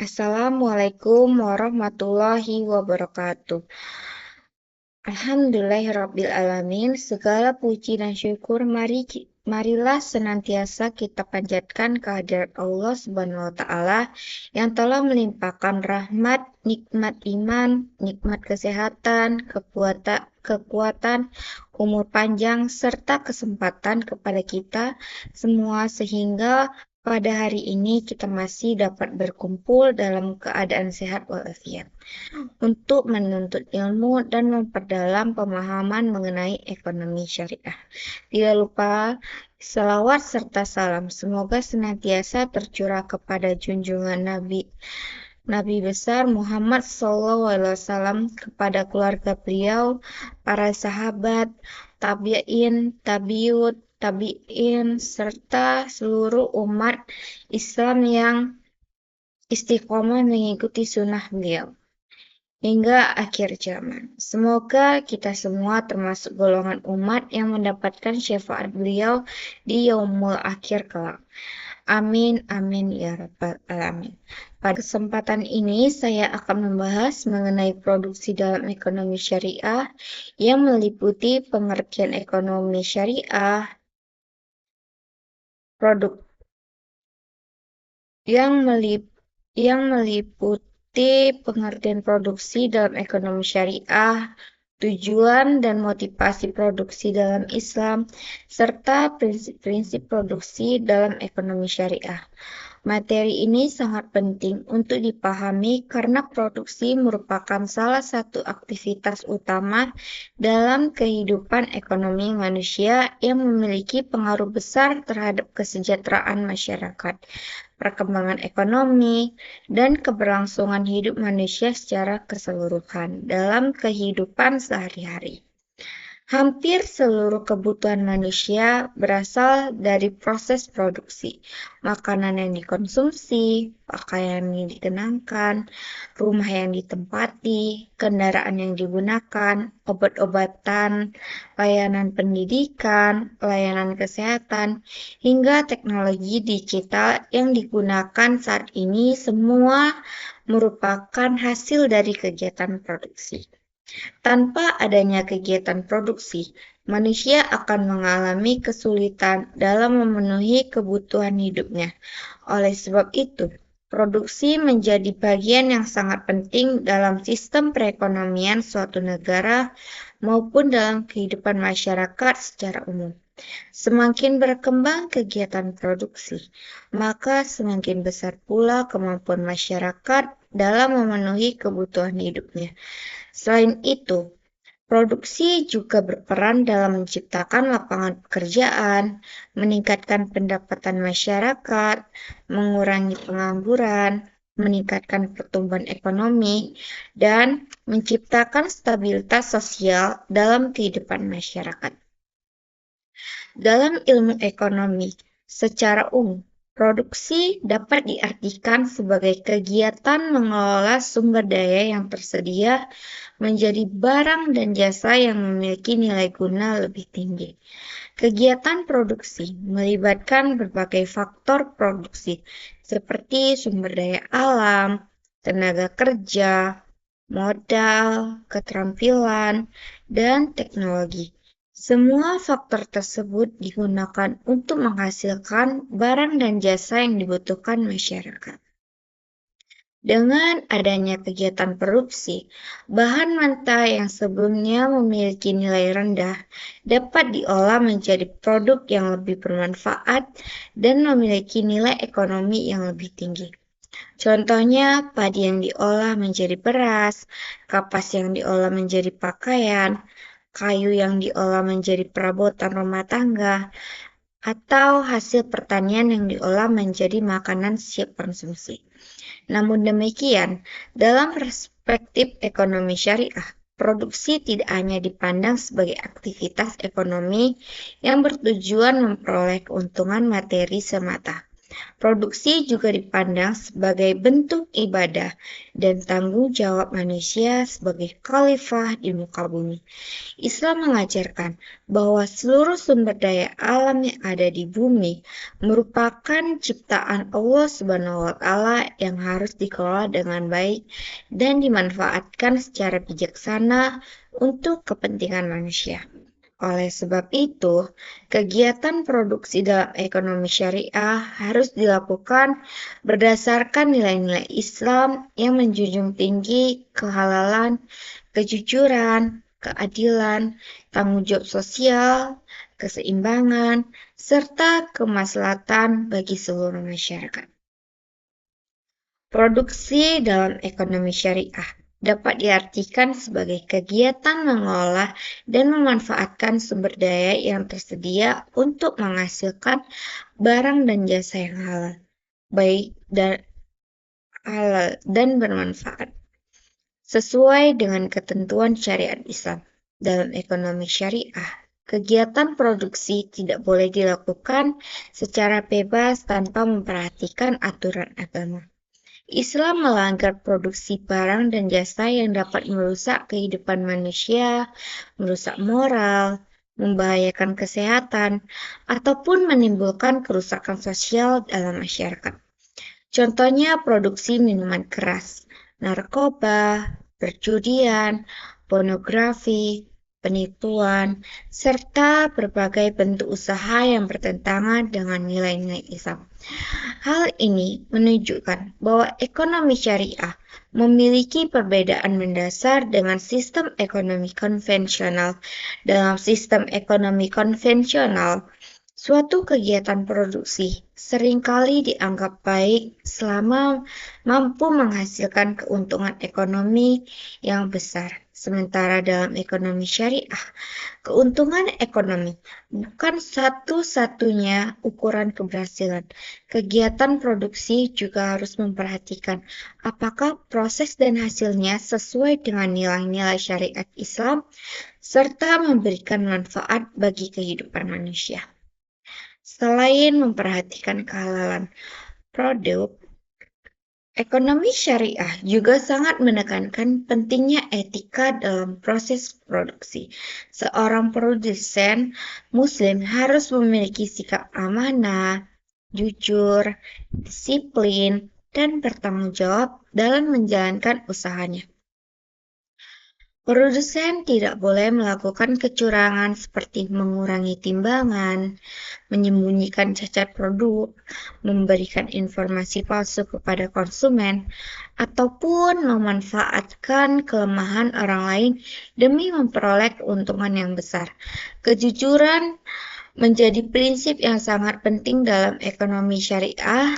Assalamualaikum warahmatullahi wabarakatuh. Alhamdulillahirabbil alamin. Segala puji dan syukur marilah senantiasa kita panjatkan kehadirat Allah Subhanahu wa taala yang telah melimpahkan rahmat, nikmat iman, nikmat kesehatan, kekuatan, umur panjang serta kesempatan kepada kita semua sehingga pada hari ini kita masih dapat berkumpul dalam keadaan sehat walafiat untuk menuntut ilmu dan memperdalam pemahaman mengenai ekonomi syariah. Tidak lupa selawat serta salam semoga senantiasa tercurah kepada junjungan Nabi besar Muhammad SAW, kepada keluarga beliau, para sahabat, tabi'in, tabi'in, serta seluruh umat Islam yang istiqomah mengikuti sunnah beliau hingga akhir zaman. Semoga kita semua termasuk golongan umat yang mendapatkan syafaat beliau di yaumul akhir kelak. Amin, amin, ya rabbal alamin. Pada kesempatan ini saya akan membahas mengenai produksi dalam ekonomi syariah yang meliputi pengertian ekonomi syariah, produk yang meliputi pengertian produksi dalam ekonomi syariah, tujuan dan motivasi produksi dalam Islam, serta prinsip-prinsip produksi dalam ekonomi syariah. Materi ini sangat penting untuk dipahami karena produksi merupakan salah satu aktivitas utama dalam kehidupan ekonomi manusia yang memiliki pengaruh besar terhadap kesejahteraan masyarakat, perkembangan ekonomi, dan keberlangsungan hidup manusia secara keseluruhan dalam kehidupan sehari-hari. Hampir seluruh kebutuhan manusia berasal dari proses produksi. Makanan yang dikonsumsi, pakaian yang dikenakan, rumah yang ditempati, kendaraan yang digunakan, obat-obatan, layanan pendidikan, layanan kesehatan, hingga teknologi digital yang digunakan saat ini semua merupakan hasil dari kegiatan produksi. Tanpa adanya kegiatan produksi, manusia akan mengalami kesulitan dalam memenuhi kebutuhan hidupnya. Oleh sebab itu, produksi menjadi bagian yang sangat penting dalam sistem perekonomian suatu negara maupun dalam kehidupan masyarakat secara umum. Semakin berkembang kegiatan produksi, maka semakin besar pula kemampuan masyarakat dalam memenuhi kebutuhan hidupnya. Selain itu, produksi juga berperan dalam menciptakan lapangan pekerjaan, meningkatkan pendapatan masyarakat, mengurangi pengangguran, meningkatkan pertumbuhan ekonomi, dan menciptakan stabilitas sosial dalam kehidupan masyarakat. Dalam ilmu ekonomi, secara umum, produksi dapat diartikan sebagai kegiatan mengelola sumber daya yang tersedia menjadi barang dan jasa yang memiliki nilai guna lebih tinggi. Kegiatan produksi melibatkan berbagai faktor produksi, seperti sumber daya alam, tenaga kerja, modal, keterampilan, dan teknologi. Semua faktor tersebut digunakan untuk menghasilkan barang dan jasa yang dibutuhkan masyarakat. Dengan adanya kegiatan produksi, bahan mentah yang sebelumnya memiliki nilai rendah dapat diolah menjadi produk yang lebih bermanfaat dan memiliki nilai ekonomi yang lebih tinggi. Contohnya, padi yang diolah menjadi beras, kapas yang diolah menjadi pakaian, kayu yang diolah menjadi perabotan rumah tangga, atau hasil pertanian yang diolah menjadi makanan siap konsumsi. Namun demikian, dalam perspektif ekonomi syariah, produksi tidak hanya dipandang sebagai aktivitas ekonomi yang bertujuan memperoleh keuntungan materi semata, Produksi juga dipandang sebagai bentuk ibadah dan tanggung jawab manusia sebagai khalifah di muka bumi. Islam mengajarkan bahwa seluruh sumber daya alam yang ada di bumi merupakan ciptaan Allah Subhanahu wa Ta'ala yang harus dikelola dengan baik dan dimanfaatkan secara bijaksana untuk kepentingan manusia. Oleh sebab itu, kegiatan produksi dalam ekonomi syariah harus dilakukan berdasarkan nilai-nilai Islam yang menjunjung tinggi kehalalan, kejujuran, keadilan, tanggung jawab sosial, keseimbangan, serta kemaslahatan bagi seluruh masyarakat. Produksi dalam ekonomi syariah dapat diartikan sebagai kegiatan mengolah dan memanfaatkan sumber daya yang tersedia untuk menghasilkan barang dan jasa yang halal dan bermanfaat, sesuai dengan ketentuan syariat Islam. Dalam ekonomi syariah, kegiatan produksi tidak boleh dilakukan secara bebas tanpa memperhatikan aturan agama. Islam melanggar produksi barang dan jasa yang dapat merusak kehidupan manusia, merusak moral, membahayakan kesehatan, ataupun menimbulkan kerusakan sosial dalam masyarakat. Contohnya produksi minuman keras, narkoba, perjudian, pornografi, penipuan, serta berbagai bentuk usaha yang bertentangan dengan nilai-nilai Islam. Hal ini menunjukkan bahwa ekonomi syariah memiliki perbedaan mendasar dengan sistem ekonomi konvensional. Dalam sistem ekonomi konvensional, suatu kegiatan produksi seringkali dianggap baik selama mampu menghasilkan keuntungan ekonomi yang besar. Sementara dalam ekonomi syariah, keuntungan ekonomi bukan satu-satunya ukuran keberhasilan. Kegiatan produksi juga harus memperhatikan apakah proses dan hasilnya sesuai dengan nilai-nilai syariat Islam serta memberikan manfaat bagi kehidupan manusia. Selain memperhatikan kehalalan produk, ekonomi syariah juga sangat menekankan pentingnya etika dalam proses produksi. Seorang produsen Muslim harus memiliki sikap amanah, jujur, disiplin, dan bertanggung jawab dalam menjalankan usahanya. Produsen tidak boleh melakukan kecurangan seperti mengurangi timbangan, menyembunyikan cacat produk, memberikan informasi palsu kepada konsumen, ataupun memanfaatkan kelemahan orang lain demi memperoleh keuntungan yang besar. Kejujuran menjadi prinsip yang sangat penting dalam ekonomi syariah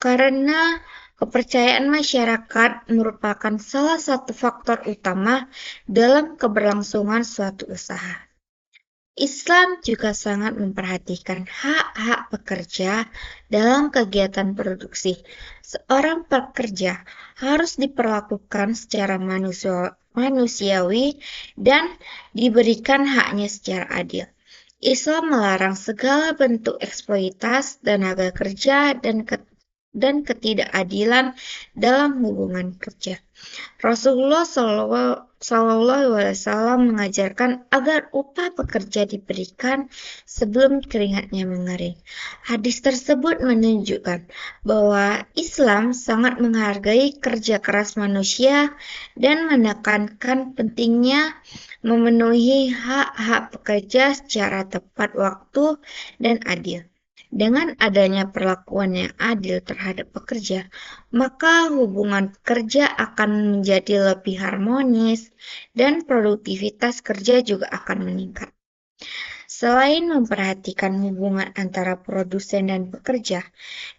karena kepercayaan masyarakat merupakan salah satu faktor utama dalam keberlangsungan suatu usaha. Islam juga sangat memperhatikan hak-hak pekerja dalam kegiatan produksi. Seorang pekerja harus diperlakukan secara manusiawi dan diberikan haknya secara adil. Islam melarang segala bentuk eksploitasi tenaga kerja dan ketidakadilan dalam hubungan kerja. Rasulullah SAW mengajarkan agar upah pekerja diberikan sebelum keringatnya mengering. Hadis tersebut menunjukkan bahwa Islam sangat menghargai kerja keras manusia dan menekankan pentingnya memenuhi hak-hak pekerja secara tepat waktu dan adil. Dengan adanya perlakuan yang adil terhadap pekerja, maka hubungan kerja akan menjadi lebih harmonis dan produktivitas kerja juga akan meningkat. Selain memperhatikan hubungan antara produsen dan pekerja,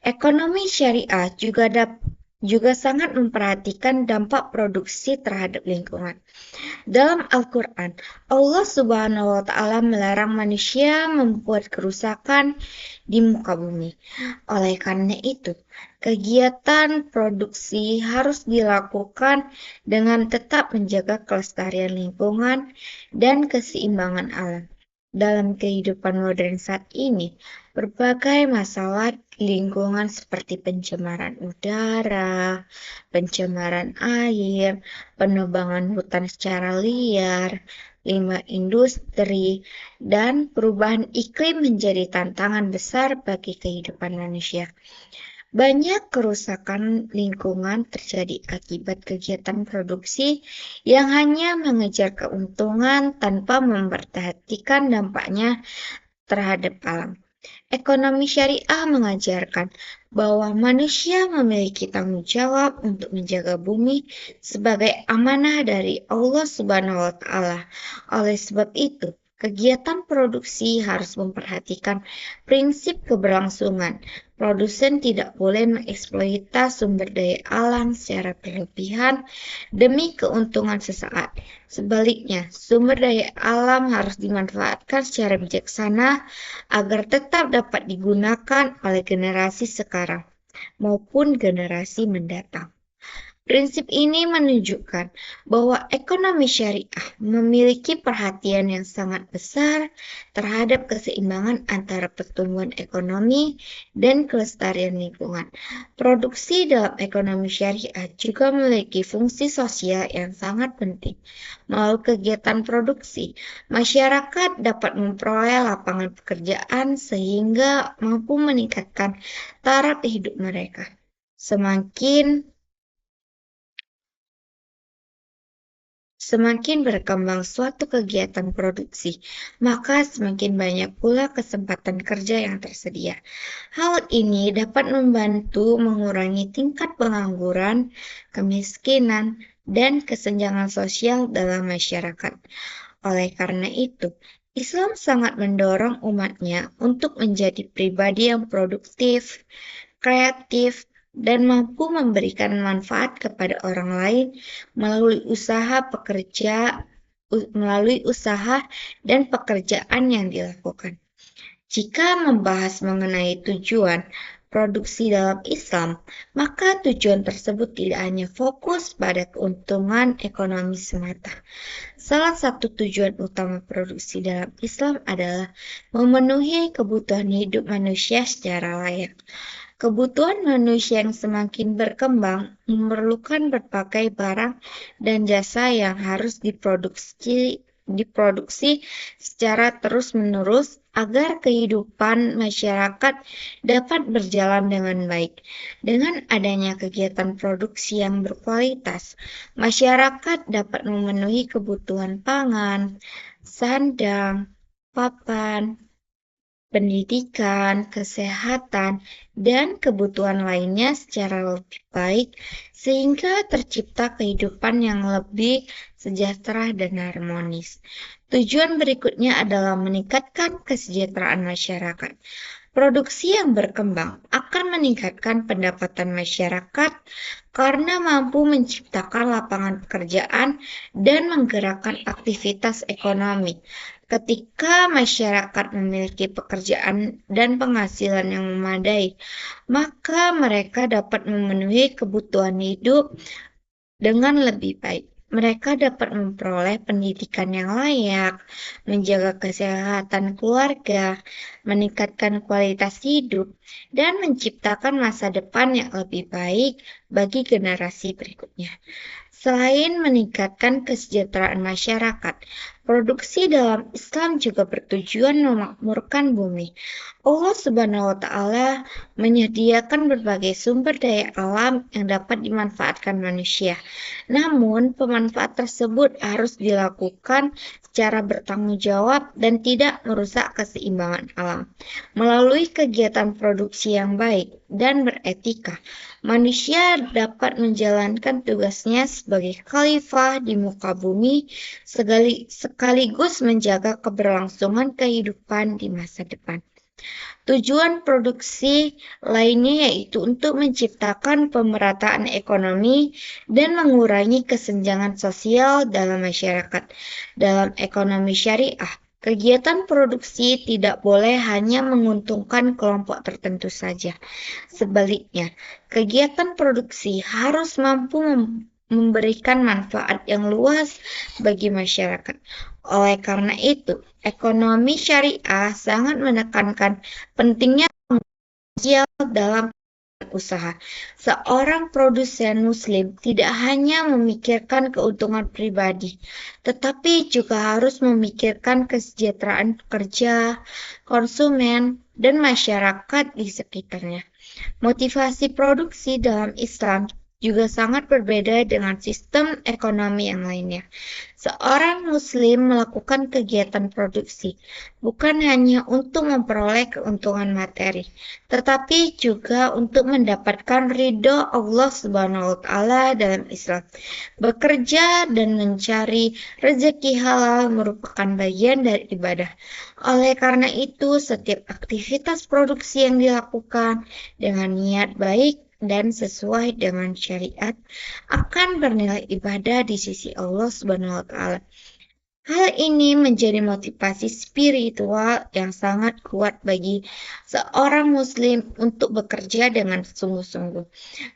ekonomi syariah juga sangat memperhatikan dampak produksi terhadap lingkungan. Dalam Al-Quran, Allah Subhanahu wa Ta'ala melarang manusia membuat kerusakan di muka bumi. Oleh karena itu, kegiatan produksi harus dilakukan dengan tetap menjaga kelestarian lingkungan dan keseimbangan alam. Dalam kehidupan modern saat ini, Berbagai masalah lingkungan seperti pencemaran udara, pencemaran air, penebangan hutan secara liar, limbah industri, dan perubahan iklim menjadi tantangan besar bagi kehidupan manusia. Banyak kerusakan lingkungan terjadi akibat kegiatan produksi yang hanya mengejar keuntungan tanpa memperhatikan dampaknya terhadap alam. Ekonomi syariah mengajarkan bahwa manusia memiliki tanggung jawab untuk menjaga bumi sebagai amanah dari Allah Subhanahu wa Ta'ala. Oleh sebab itu, kegiatan produksi harus memperhatikan prinsip keberlangsungan. Produsen tidak boleh mengeksploitasi sumber daya alam secara berlebihan demi keuntungan sesaat. Sebaliknya, sumber daya alam harus dimanfaatkan secara bijaksana agar tetap dapat digunakan oleh generasi sekarang maupun generasi mendatang. Prinsip ini menunjukkan bahwa ekonomi syariah memiliki perhatian yang sangat besar terhadap keseimbangan antara pertumbuhan ekonomi dan kelestarian lingkungan. Produksi dalam ekonomi syariah juga memiliki fungsi sosial yang sangat penting. Melalui kegiatan produksi, masyarakat dapat memperoleh lapangan pekerjaan sehingga mampu meningkatkan taraf hidup mereka. Semakin berkembang suatu kegiatan produksi, maka semakin banyak pula kesempatan kerja yang tersedia. Hal ini dapat membantu mengurangi tingkat pengangguran, kemiskinan, dan kesenjangan sosial dalam masyarakat. Oleh karena itu, Islam sangat mendorong umatnya untuk menjadi pribadi yang produktif, kreatif, dan mampu memberikan manfaat kepada orang lain melalui usaha dan pekerjaan yang dilakukan. Jika membahas mengenai tujuan produksi dalam Islam, maka tujuan tersebut tidak hanya fokus pada keuntungan ekonomi semata. Salah satu tujuan utama produksi dalam Islam adalah memenuhi kebutuhan hidup manusia secara layak. Kebutuhan manusia yang semakin berkembang memerlukan berbagai barang dan jasa yang harus diproduksi secara terus-menerus agar kehidupan masyarakat dapat berjalan dengan baik. Dengan adanya kegiatan produksi yang berkualitas, masyarakat dapat memenuhi kebutuhan pangan, sandang, papan, pendidikan, kesehatan, dan kebutuhan lainnya secara lebih baik, sehingga tercipta kehidupan yang lebih sejahtera dan harmonis. Tujuan berikutnya adalah meningkatkan kesejahteraan masyarakat. Produksi yang berkembang akan meningkatkan pendapatan masyarakat karena mampu menciptakan lapangan pekerjaan dan menggerakkan aktivitas ekonomi. Ketika masyarakat memiliki pekerjaan dan penghasilan yang memadai, maka mereka dapat memenuhi kebutuhan hidup dengan lebih baik. Mereka dapat memperoleh pendidikan yang layak, menjaga kesehatan keluarga, meningkatkan kualitas hidup, dan menciptakan masa depan yang lebih baik bagi generasi berikutnya. Selain meningkatkan kesejahteraan masyarakat, produksi dalam Islam juga bertujuan memakmurkan bumi. Allah Subhanahu wa Ta'ala menyediakan berbagai sumber daya alam yang dapat dimanfaatkan manusia. Namun, pemanfaat tersebut harus dilakukan secara bertanggung jawab dan tidak merusak keseimbangan alam. Melalui kegiatan produksi yang baik dan beretika, manusia dapat menjalankan tugasnya sebagai khalifah di muka bumi sekaligus menjaga keberlangsungan kehidupan di masa depan. Tujuan produksi lainnya yaitu untuk menciptakan pemerataan ekonomi dan mengurangi kesenjangan sosial dalam masyarakat. Dalam ekonomi syariah, kegiatan produksi tidak boleh hanya menguntungkan kelompok tertentu saja. Sebaliknya, kegiatan produksi harus mampu memberikan manfaat yang luas bagi masyarakat. Oleh karena itu, ekonomi syariah sangat menekankan pentingnya sosial dalam usaha. Seorang produsen Muslim tidak hanya memikirkan keuntungan pribadi, tetapi juga harus memikirkan kesejahteraan pekerja, konsumen, dan masyarakat di sekitarnya. Motivasi produksi dalam Islam juga sangat berbeda dengan sistem ekonomi yang lainnya. Seorang Muslim melakukan kegiatan produksi bukan hanya untuk memperoleh keuntungan materi, tetapi juga untuk mendapatkan ridho Allah Subhanahu wa Ta'ala dalam Islam. Bekerja dan mencari rezeki halal merupakan bagian dari ibadah. Oleh karena itu, setiap aktivitas produksi yang dilakukan dengan niat baik dan sesuai dengan syariat akan bernilai ibadah di sisi Allah Subhanahu wa Ta'ala. Hal ini menjadi motivasi spiritual yang sangat kuat bagi seorang Muslim untuk bekerja dengan sungguh-sungguh,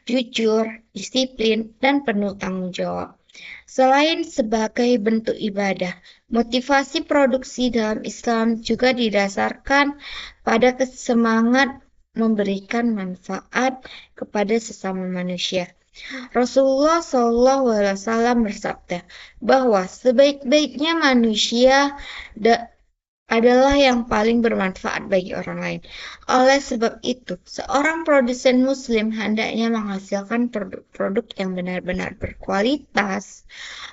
jujur, disiplin, dan penuh tanggung jawab. Selain sebagai bentuk ibadah, motivasi produksi dalam Islam juga didasarkan pada semangat memberikan manfaat kepada sesama manusia. Rasulullah SAW bersabda bahwa sebaik-baiknya manusia adalah yang paling bermanfaat bagi orang lain. Oleh sebab itu, seorang produsen Muslim hendaknya menghasilkan produk-produk yang benar-benar berkualitas,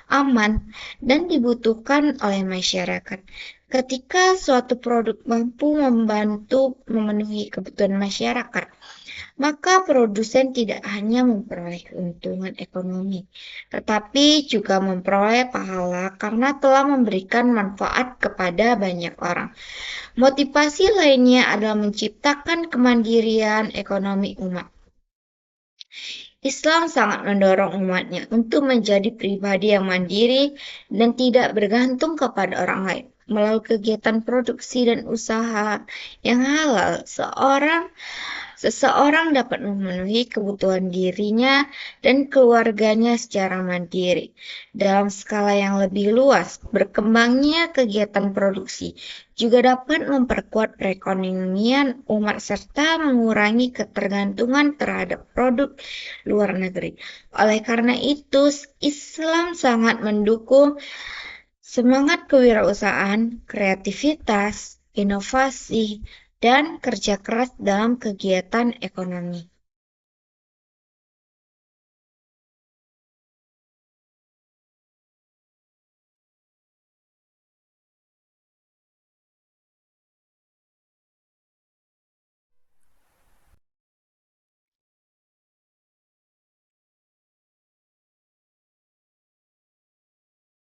aman, dan dibutuhkan oleh masyarakat. Ketika suatu produk mampu membantu memenuhi kebutuhan masyarakat, maka produsen tidak hanya memperoleh keuntungan ekonomi, tetapi juga memperoleh pahala karena telah memberikan manfaat kepada banyak orang. Motivasi lainnya adalah menciptakan kemandirian ekonomi umat. Islam sangat mendorong umatnya untuk menjadi pribadi yang mandiri dan tidak bergantung kepada orang lain. Melalui kegiatan produksi dan usaha yang halal, seseorang dapat memenuhi kebutuhan dirinya dan keluarganya secara mandiri. Dalam skala yang lebih luas, berkembangnya kegiatan produksi juga dapat memperkuat perekonomian umat serta mengurangi ketergantungan terhadap produk luar negeri. Oleh karena itu, Islam sangat mendukung semangat kewirausahaan, kreativitas, inovasi, dan kerja keras dalam kegiatan ekonomi.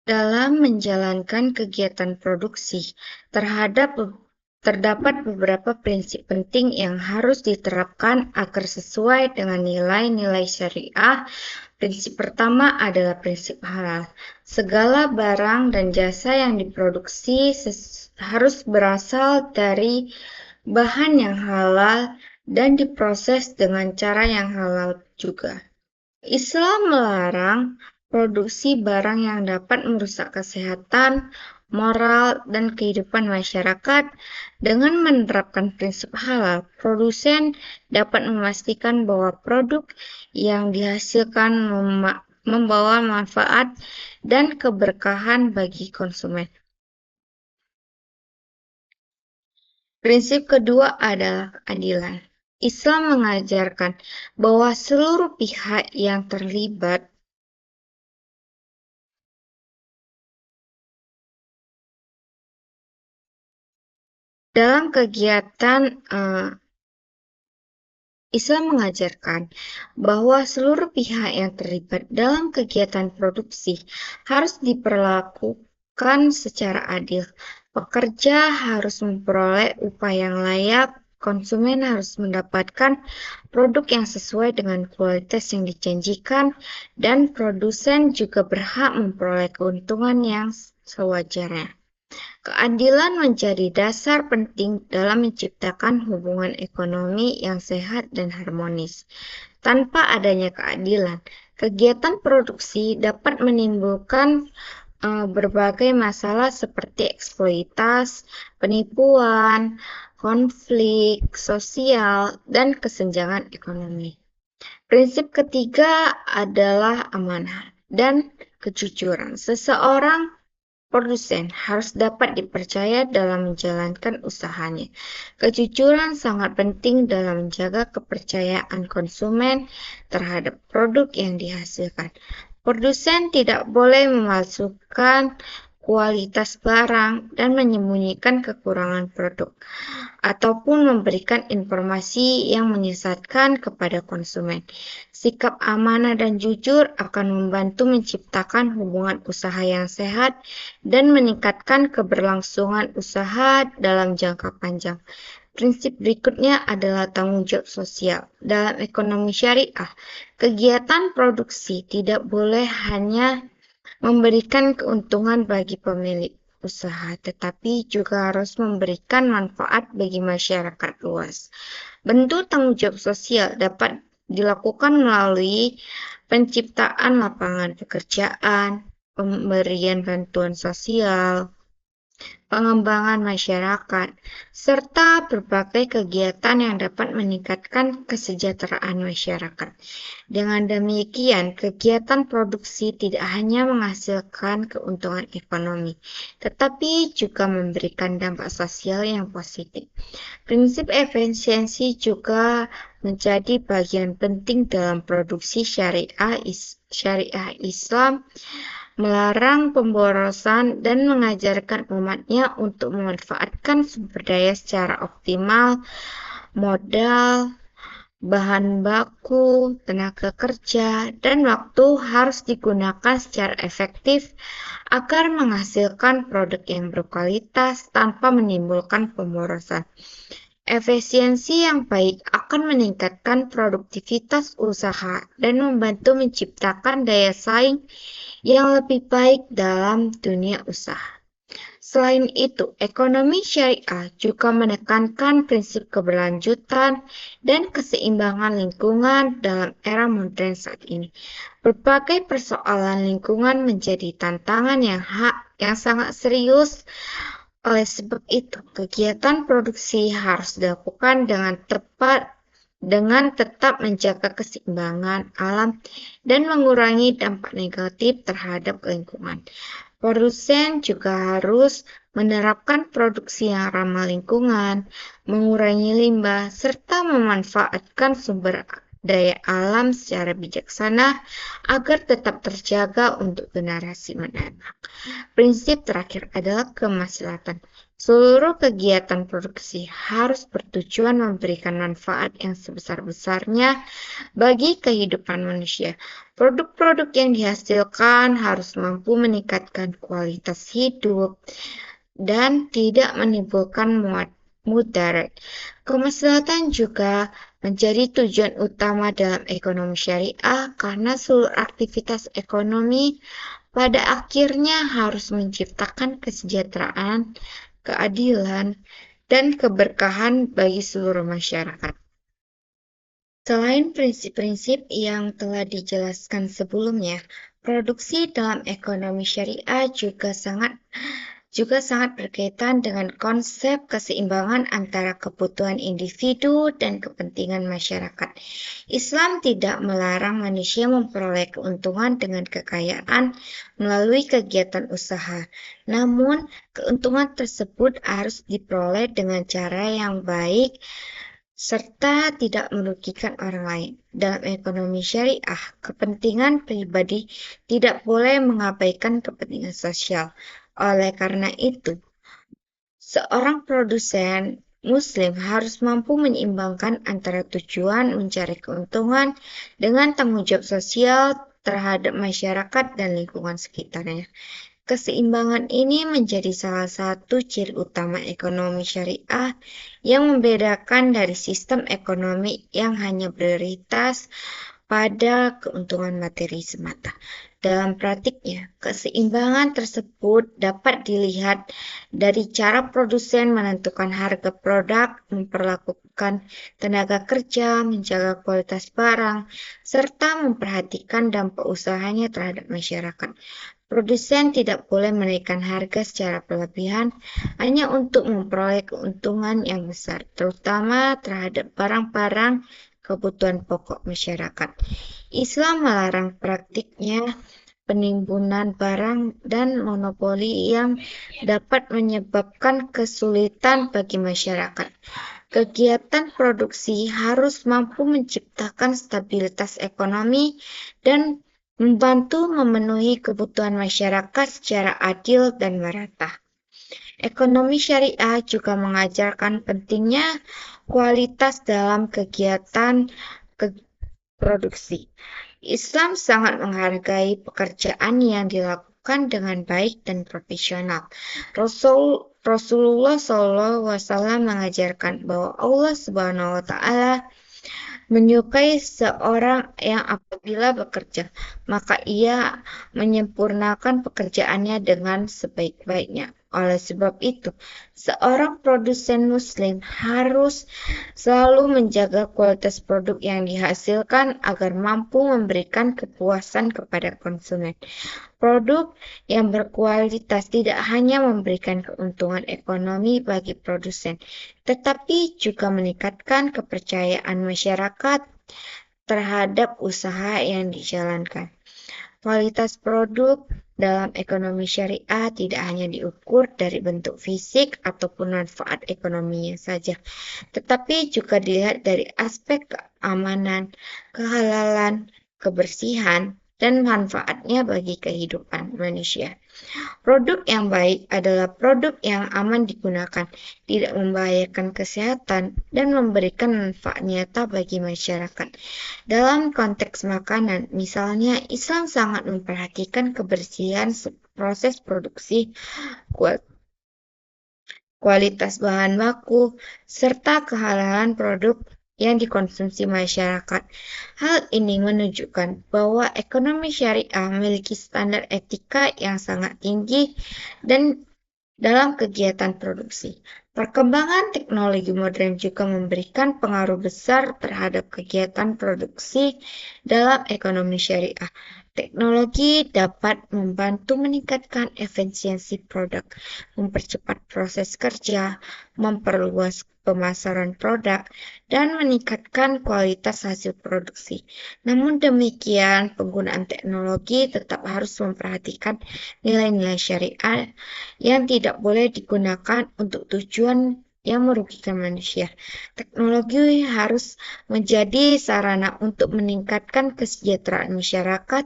Dalam menjalankan kegiatan produksi, terdapat beberapa prinsip penting yang harus diterapkan agar sesuai dengan nilai-nilai syariah. Prinsip pertama adalah prinsip halal. Segala barang dan jasa yang diproduksi harus berasal dari bahan yang halal dan diproses dengan cara yang halal juga. Islam melarang produksi barang yang dapat merusak kesehatan, moral, dan kehidupan masyarakat. Dengan menerapkan prinsip halal, produsen dapat memastikan bahwa produk yang dihasilkan membawa manfaat dan keberkahan bagi konsumen. Prinsip kedua adalah keadilan. Islam mengajarkan bahwa seluruh pihak yang terlibat dalam kegiatan Islam mengajarkan bahwa seluruh pihak yang terlibat dalam kegiatan produksi harus diperlakukan secara adil. Pekerja harus memperoleh upah yang layak, konsumen harus mendapatkan produk yang sesuai dengan kualitas yang dijanjikan, dan produsen juga berhak memperoleh keuntungan yang sewajarnya. Keadilan menjadi dasar penting dalam menciptakan hubungan ekonomi yang sehat dan harmonis. Tanpa adanya keadilan, kegiatan produksi dapat menimbulkan berbagai masalah seperti eksploitasi, penipuan, konflik sosial, dan kesenjangan ekonomi. Prinsip ketiga adalah amanah dan kejujuran. Seseorang produsen harus dapat dipercaya dalam menjalankan usahanya. Kejujuran sangat penting dalam menjaga kepercayaan konsumen terhadap produk yang dihasilkan. Produsen tidak boleh memalsukan kualitas barang dan menyembunyikan kekurangan produk, ataupun memberikan informasi yang menyesatkan kepada konsumen. Sikap amanah dan jujur akan membantu menciptakan hubungan usaha yang sehat dan meningkatkan keberlangsungan usaha dalam jangka panjang. Prinsip berikutnya adalah tanggung jawab sosial. Dalam ekonomi syariah, kegiatan produksi tidak boleh hanya memberikan keuntungan bagi pemilik usaha, tetapi juga harus memberikan manfaat bagi masyarakat luas. Bentuk tanggung jawab sosial dapat dilakukan melalui penciptaan lapangan pekerjaan, pemberian bantuan sosial, pengembangan masyarakat, serta berbagai kegiatan yang dapat meningkatkan kesejahteraan masyarakat. Dengan demikian, kegiatan produksi tidak hanya menghasilkan keuntungan ekonomi, tetapi juga memberikan dampak sosial yang positif. Prinsip efisiensi juga menjadi bagian penting dalam produksi syariah Islam, melarang pemborosan dan mengajarkan umatnya untuk memanfaatkan sumber daya secara optimal. Modal, bahan baku, tenaga kerja, dan waktu harus digunakan secara efektif agar menghasilkan produk yang berkualitas tanpa menimbulkan pemborosan. Efisiensi yang baik akan meningkatkan produktivitas usaha dan membantu menciptakan daya saing yang lebih baik dalam dunia usaha. Selain itu, ekonomi syariah juga menekankan prinsip keberlanjutan dan keseimbangan lingkungan dalam era modern saat ini. Berbagai persoalan lingkungan menjadi tantangan yang sangat serius. Oleh sebab itu, kegiatan produksi harus dilakukan dengan tepat, dengan tetap menjaga keseimbangan alam dan mengurangi dampak negatif terhadap lingkungan. Produsen juga harus menerapkan produksi yang ramah lingkungan, mengurangi limbah, serta memanfaatkan sumber daya alam secara bijaksana agar tetap terjaga untuk generasi mendatang. Prinsip terakhir adalah kemaslahatan. Seluruh kegiatan produksi harus bertujuan memberikan manfaat yang sebesar-besarnya bagi kehidupan manusia. Produk-produk yang dihasilkan harus mampu meningkatkan kualitas hidup dan tidak menimbulkan mudarat. Kemaslahatan juga menjadi tujuan utama dalam ekonomi syariah karena seluruh aktivitas ekonomi pada akhirnya harus menciptakan kesejahteraan, keadilan, dan keberkahan bagi seluruh masyarakat. Selain prinsip-prinsip yang telah dijelaskan sebelumnya, produksi dalam ekonomi syariah juga sangat berkaitan dengan konsep keseimbangan antara kebutuhan individu dan kepentingan masyarakat. Islam tidak melarang manusia memperoleh keuntungan dengan kekayaan melalui kegiatan usaha. Namun, keuntungan tersebut harus diperoleh dengan cara yang baik serta tidak merugikan orang lain. Dalam ekonomi syariah, kepentingan pribadi tidak boleh mengabaikan kepentingan sosial. Oleh karena itu, seorang produsen Muslim harus mampu menyeimbangkan antara tujuan mencari keuntungan dengan tanggung jawab sosial terhadap masyarakat dan lingkungan sekitarnya. Keseimbangan ini menjadi salah satu ciri utama ekonomi syariah yang membedakan dari sistem ekonomi yang hanya prioritas pada keuntungan materi semata. Dalam praktiknya, keseimbangan tersebut dapat dilihat dari cara produsen menentukan harga produk, memperlakukan tenaga kerja, menjaga kualitas barang, serta memperhatikan dampak usahanya terhadap masyarakat. Produsen tidak boleh menaikkan harga secara berlebihan hanya untuk memperoleh keuntungan yang besar, terutama terhadap barang-barang kebutuhan pokok masyarakat. Islam melarang praktiknya penimbunan barang dan monopoli yang dapat menyebabkan kesulitan bagi masyarakat. Kegiatan produksi harus mampu menciptakan stabilitas ekonomi dan membantu memenuhi kebutuhan masyarakat secara adil dan merata. Ekonomi syariah juga mengajarkan pentingnya kualitas dalam kegiatan produksi. Islam sangat menghargai pekerjaan yang dilakukan dengan baik dan profesional. Rasulullah SAW mengajarkan bahwa Allah Subhanahu wa Ta'ala menyukai seorang yang apabila bekerja, maka ia menyempurnakan pekerjaannya dengan sebaik-baiknya. Oleh sebab itu, seorang produsen muslim harus selalu menjaga kualitas produk yang dihasilkan agar mampu memberikan kepuasan kepada konsumen. Produk yang berkualitas tidak hanya memberikan keuntungan ekonomi bagi produsen, tetapi juga meningkatkan kepercayaan masyarakat terhadap usaha yang dijalankan. Kualitas produk dalam ekonomi syariah tidak hanya diukur dari bentuk fisik ataupun manfaat ekonominya saja, tetapi juga dilihat dari aspek keamanan, kehalalan, kebersihan, dan manfaatnya bagi kehidupan manusia. Produk yang baik adalah produk yang aman digunakan, tidak membahayakan kesehatan, dan memberikan manfaat nyata bagi masyarakat. Dalam konteks makanan, misalnya, Islam sangat memperhatikan kebersihan proses produksi, kualitas bahan baku, serta kehalalan produk yang dikonsumsi masyarakat. Hal ini menunjukkan bahwa ekonomi syariah memiliki standar etika yang sangat tinggi dan dalam kegiatan produksi. Perkembangan teknologi modern juga memberikan pengaruh besar terhadap kegiatan produksi dalam ekonomi syariah. Teknologi dapat membantu meningkatkan efisiensi produk, mempercepat proses kerja, memperluas pemasaran produk, dan meningkatkan kualitas hasil produksi. Namun demikian, penggunaan teknologi tetap harus memperhatikan nilai-nilai syariat yang tidak boleh digunakan untuk tujuan yang merugikan manusia. Teknologi harus menjadi sarana untuk meningkatkan kesejahteraan masyarakat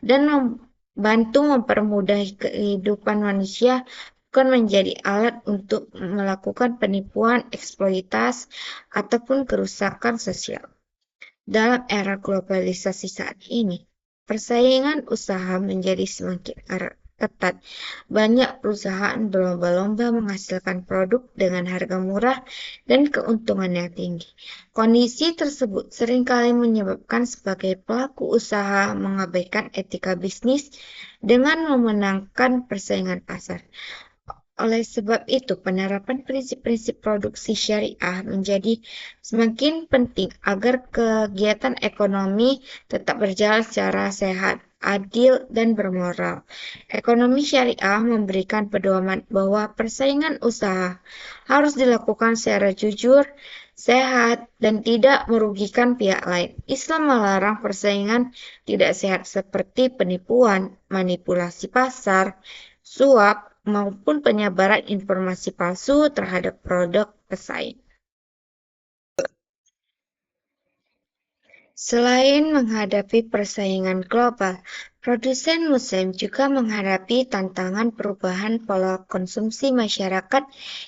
dan membantu mempermudah kehidupan manusia, bukan menjadi alat untuk melakukan penipuan, eksploitasi, ataupun kerusakan sosial. Dalam era globalisasi saat ini, persaingan usaha menjadi semakin ketat. Banyak perusahaan berlomba-lomba menghasilkan produk dengan harga murah dan keuntungan yang tinggi. Kondisi tersebut seringkali menyebabkan sebagai pelaku usaha mengabaikan etika bisnis dengan memenangkan persaingan pasar. Oleh sebab itu, penerapan prinsip-prinsip produksi syariah menjadi semakin penting agar kegiatan ekonomi tetap berjalan secara sehat, adil, dan bermoral. Ekonomi syariah memberikan pedoman bahwa persaingan usaha harus dilakukan secara jujur, sehat, dan tidak merugikan pihak lain. Islam melarang persaingan tidak sehat seperti penipuan, manipulasi pasar, suap, maupun penyebaran informasi palsu terhadap produk pesaing. Selain menghadapi persaingan global, produsen muslim juga menghadapi tantangan perubahan pola konsumsi masyarakat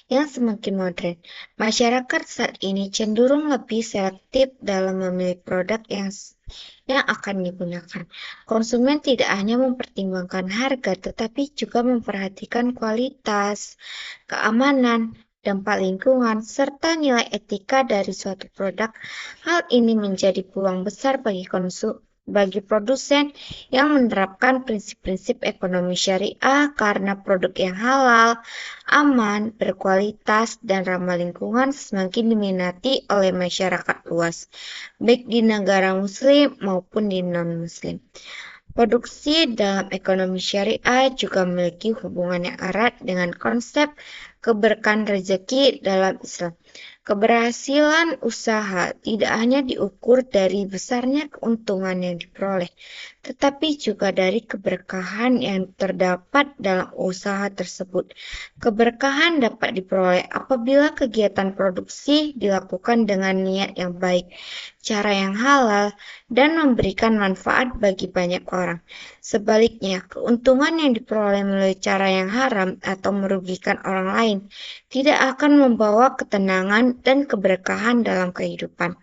yang semakin modern. Masyarakat saat ini cenderung lebih selektif dalam memilih produk yang akan digunakan. Konsumen tidak hanya mempertimbangkan harga, tetapi juga memperhatikan kualitas, keamanan, dampak lingkungan, serta nilai etika dari suatu produk. Hal ini menjadi peluang besar bagi produsen yang menerapkan prinsip-prinsip ekonomi syariah karena produk yang halal, aman, berkualitas, dan ramah lingkungan semakin diminati oleh masyarakat luas, baik di negara muslim maupun di non-muslim. Produksi dalam ekonomi syariah juga memiliki hubungan yang erat dengan konsep keberkahan rezeki dalam Islam. Keberhasilan usaha tidak hanya diukur dari besarnya keuntungan yang diperoleh, tetapi juga dari keberkahan yang terdapat dalam usaha tersebut. Keberkahan dapat diperoleh apabila kegiatan produksi dilakukan dengan niat yang baik, cara yang halal, dan memberikan manfaat bagi banyak orang. Sebaliknya, keuntungan yang diperoleh melalui cara yang haram atau merugikan orang lain tidak akan membawa ketenangan dan keberkahan dalam kehidupan.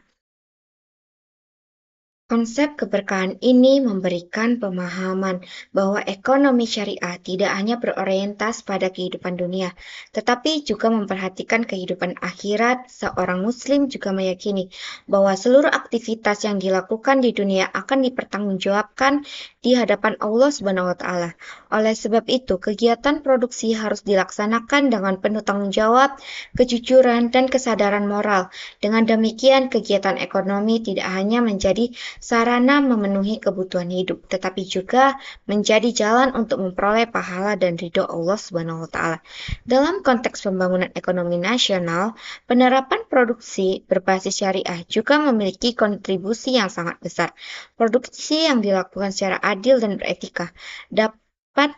Konsep keberkahan ini memberikan pemahaman bahwa ekonomi syariah tidak hanya berorientasi pada kehidupan dunia, tetapi juga memperhatikan kehidupan akhirat. Seorang Muslim juga meyakini bahwa seluruh aktivitas yang dilakukan di dunia akan dipertanggungjawabkan di hadapan Allah Subhanahu wa Ta'ala. Oleh sebab itu, kegiatan produksi harus dilaksanakan dengan penuh tanggung jawab, kejujuran, dan kesadaran moral. Dengan demikian, kegiatan ekonomi tidak hanya menjadi sarana memenuhi kebutuhan hidup, tetapi juga menjadi jalan untuk memperoleh pahala dan ridho Allah Subhanahu wa Ta'ala. Dalam konteks pembangunan ekonomi nasional, penerapan produksi berbasis syariah juga memiliki kontribusi yang sangat besar. Produksi yang dilakukan secara adil dan beretika dapat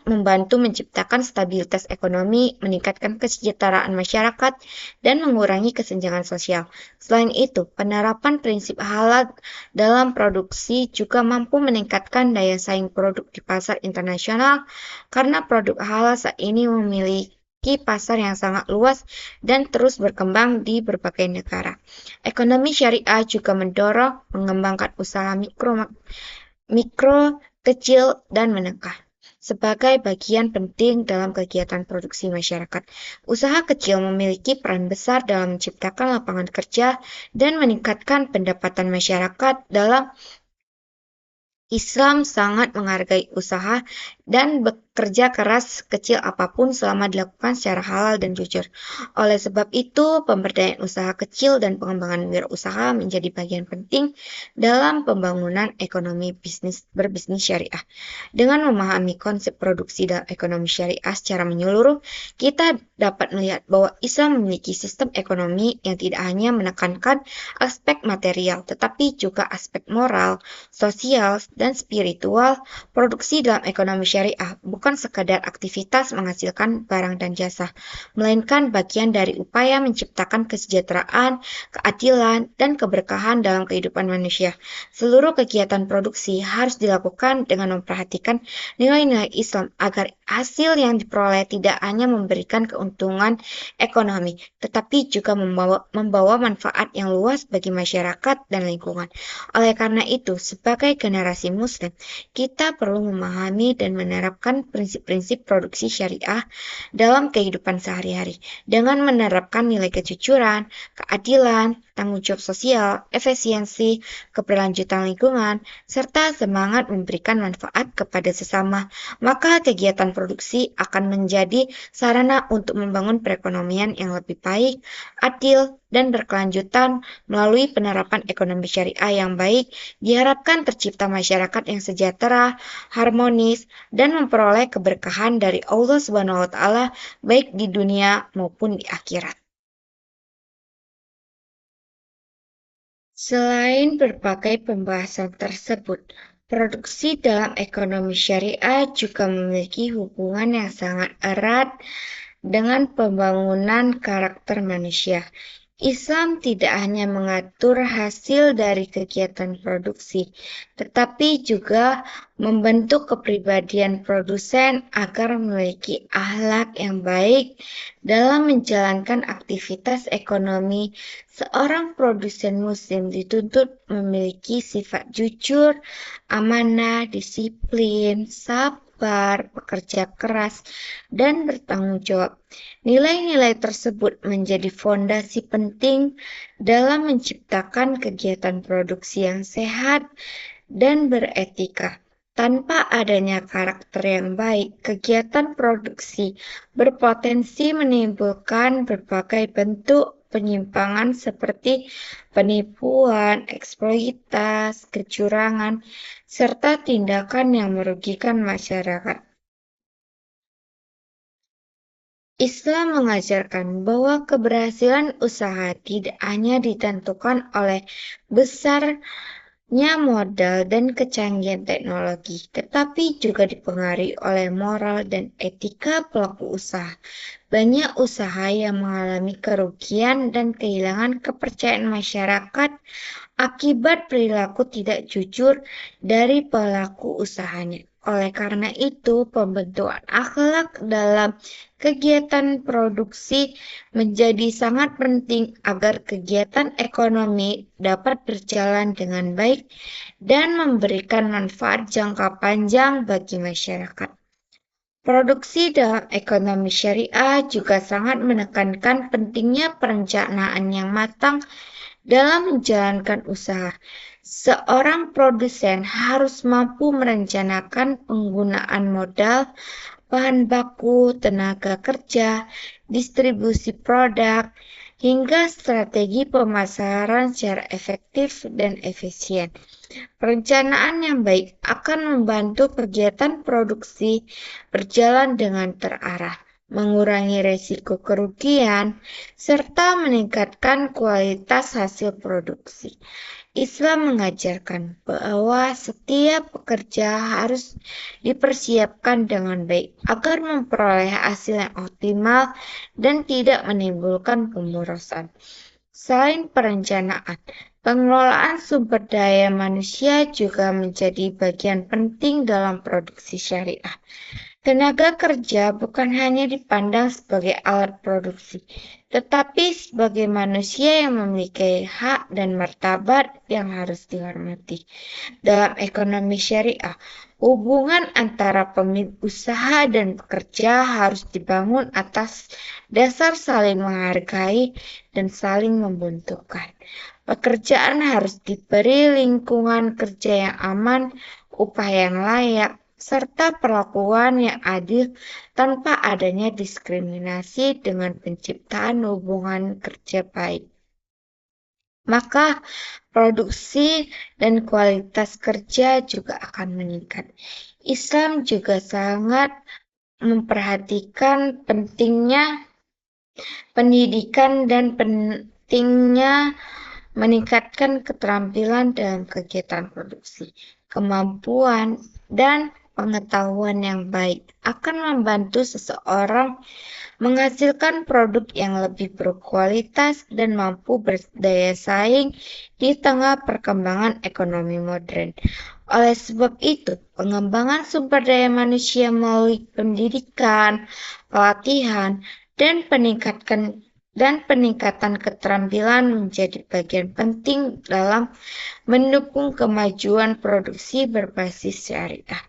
membantu menciptakan stabilitas ekonomi, meningkatkan kesejahteraan masyarakat, dan mengurangi kesenjangan sosial. Selain itu, penerapan prinsip halal dalam produksi juga mampu meningkatkan daya saing produk di pasar internasional karena produk halal saat ini memiliki pasar yang sangat luas dan terus berkembang di berbagai negara. Ekonomi syariah juga mendorong mengembangkan usaha mikro, kecil, dan menengah sebagai bagian penting dalam kegiatan produksi masyarakat. Usaha kecil memiliki peran besar dalam menciptakan lapangan kerja dan meningkatkan pendapatan masyarakat. Dalam Islam sangat menghargai usaha dan bekerja keras kecil apapun selama dilakukan secara halal dan jujur. Oleh sebab itu, pemberdayaan usaha kecil dan pengembangan wirausaha menjadi bagian penting dalam pembangunan ekonomi berbisnis syariah. Dengan memahami konsep produksi dalam ekonomi syariah secara menyeluruh, kita dapat melihat bahwa Islam memiliki sistem ekonomi yang tidak hanya menekankan aspek material, tetapi juga aspek moral, sosial, dan spiritual. Produksi dalam ekonomi syariah bukan sekadar aktivitas menghasilkan barang dan jasa, melainkan bagian dari upaya menciptakan kesejahteraan, keadilan, dan keberkahan dalam kehidupan manusia. Seluruh kegiatan produksi harus dilakukan dengan memperhatikan nilai-nilai Islam agar hasil yang diperoleh tidak hanya memberikan keuntungan ekonomi, tetapi juga membawa manfaat yang luas bagi masyarakat dan lingkungan. Oleh karena itu, sebagai generasi Muslim, kita perlu memahami dan menerapkan prinsip-prinsip produksi syariah dalam kehidupan sehari-hari. Dengan menerapkan nilai kejujuran, keadilan, tanggung jawab sosial, efisiensi, keberlanjutan lingkungan, serta semangat memberikan manfaat kepada sesama, maka kegiatan produksi akan menjadi sarana untuk membangun perekonomian yang lebih baik, adil, dan berkelanjutan. Melalui penerapan ekonomi syariah yang baik, diharapkan tercipta masyarakat yang sejahtera, harmonis, dan memperoleh keberkahan dari Allah Subhanahu wa Ta'ala baik di dunia maupun di akhirat. Selain berbagai pembahasan tersebut, produksi dalam ekonomi syariah juga memiliki hubungan yang sangat erat dengan pembangunan karakter manusia. Islam tidak hanya mengatur hasil dari kegiatan produksi, tetapi juga membentuk kepribadian produsen agar memiliki akhlak yang baik dalam menjalankan aktivitas ekonomi. Seorang produsen Muslim dituntut memiliki sifat jujur, amanah, disiplin, sabar, bekerja keras, dan bertanggung jawab. Nilai-nilai tersebut menjadi fondasi penting dalam menciptakan kegiatan produksi yang sehat dan beretika. Tanpa adanya karakter yang baik, kegiatan produksi berpotensi menimbulkan berbagai bentuk penyimpangan seperti penipuan, eksploitasi, kecurangan, serta tindakan yang merugikan masyarakat. Islam mengajarkan bahwa keberhasilan usaha tidak hanya ditentukan oleh besarnya modal dan kecanggihan teknologi, tetapi juga dipengaruhi oleh moral dan etika pelaku usaha. Banyak usaha yang mengalami kerugian dan kehilangan kepercayaan masyarakat akibat perilaku tidak jujur dari pelaku usahanya. Oleh karena itu, pembentukan akhlak dalam kegiatan produksi menjadi sangat penting agar kegiatan ekonomi dapat berjalan dengan baik dan memberikan manfaat jangka panjang bagi masyarakat. Produksi dalam ekonomi syariah juga sangat menekankan pentingnya perencanaan yang matang dalam menjalankan usaha. Seorang produsen harus mampu merencanakan penggunaan modal, bahan baku, tenaga kerja, distribusi produk, hingga strategi pemasaran secara efektif dan efisien. Perencanaan yang baik akan membantu kegiatan produksi berjalan dengan terarah, mengurangi resiko kerugian, serta meningkatkan kualitas hasil produksi. Islam mengajarkan bahwa setiap pekerja harus dipersiapkan dengan baik agar memperoleh hasil yang optimal dan tidak menimbulkan pemborosan. Selain perencanaan, pengelolaan sumber daya manusia juga menjadi bagian penting dalam produksi syariah. Tenaga kerja bukan hanya dipandang sebagai alat produksi, tetapi sebagai manusia yang memiliki hak dan martabat yang harus dihormati. Dalam ekonomi syariah, hubungan antara pemilik usaha dan pekerja harus dibangun atas dasar saling menghargai dan saling membutuhkan. Pekerjaan harus diberi lingkungan kerja yang aman, upah yang layak, serta perlakuan yang adil tanpa adanya diskriminasi dengan penciptaan hubungan kerja baik. Maka produksi dan kualitas kerja juga akan meningkat. Islam juga sangat memperhatikan pentingnya pendidikan dan pentingnya meningkatkan keterampilan dalam kegiatan produksi. Kemampuan dan pengetahuan yang baik akan membantu seseorang menghasilkan produk yang lebih berkualitas dan mampu berdaya saing di tengah perkembangan ekonomi modern. Oleh sebab itu, pengembangan sumber daya manusia melalui pendidikan, pelatihan, dan peningkatan keterampilan menjadi bagian penting dalam mendukung kemajuan produksi berbasis syariah.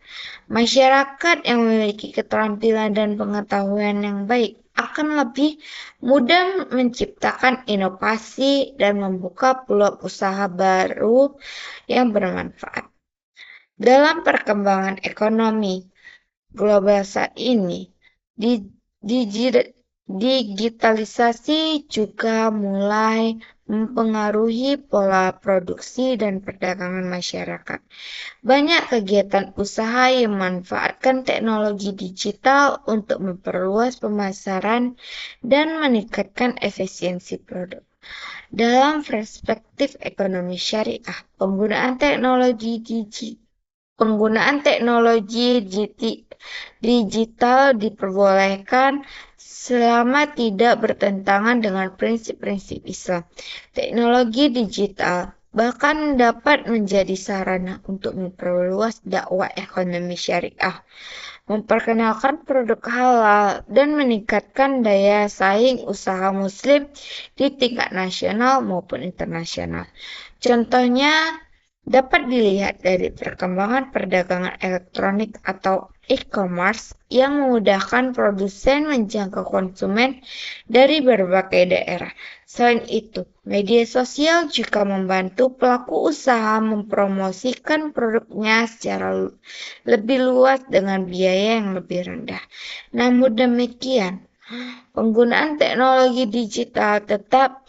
Masyarakat yang memiliki keterampilan dan pengetahuan yang baik akan lebih mudah menciptakan inovasi dan membuka peluang usaha baru yang bermanfaat. Dalam perkembangan ekonomi global saat ini, digitalisasi juga mulai mempengaruhi pola produksi dan perdagangan masyarakat. Banyak kegiatan usaha yang memanfaatkan teknologi digital untuk memperluas pemasaran dan meningkatkan efisiensi produk. Dalam perspektif ekonomi syariah, penggunaan teknologi digital diperbolehkan selama tidak bertentangan dengan prinsip-prinsip Islam. Teknologi digital bahkan dapat menjadi sarana untuk memperluas dakwah ekonomi syariah, memperkenalkan produk halal, dan meningkatkan daya saing usaha muslim di tingkat nasional maupun internasional. Contohnya dapat dilihat dari perkembangan perdagangan elektronik atau e-commerce yang memudahkan produsen menjangkau konsumen dari berbagai daerah. Selain itu, media sosial juga membantu pelaku usaha mempromosikan produknya secara lebih luas dengan biaya yang lebih rendah. Namun demikian, Penggunaan teknologi digital tetap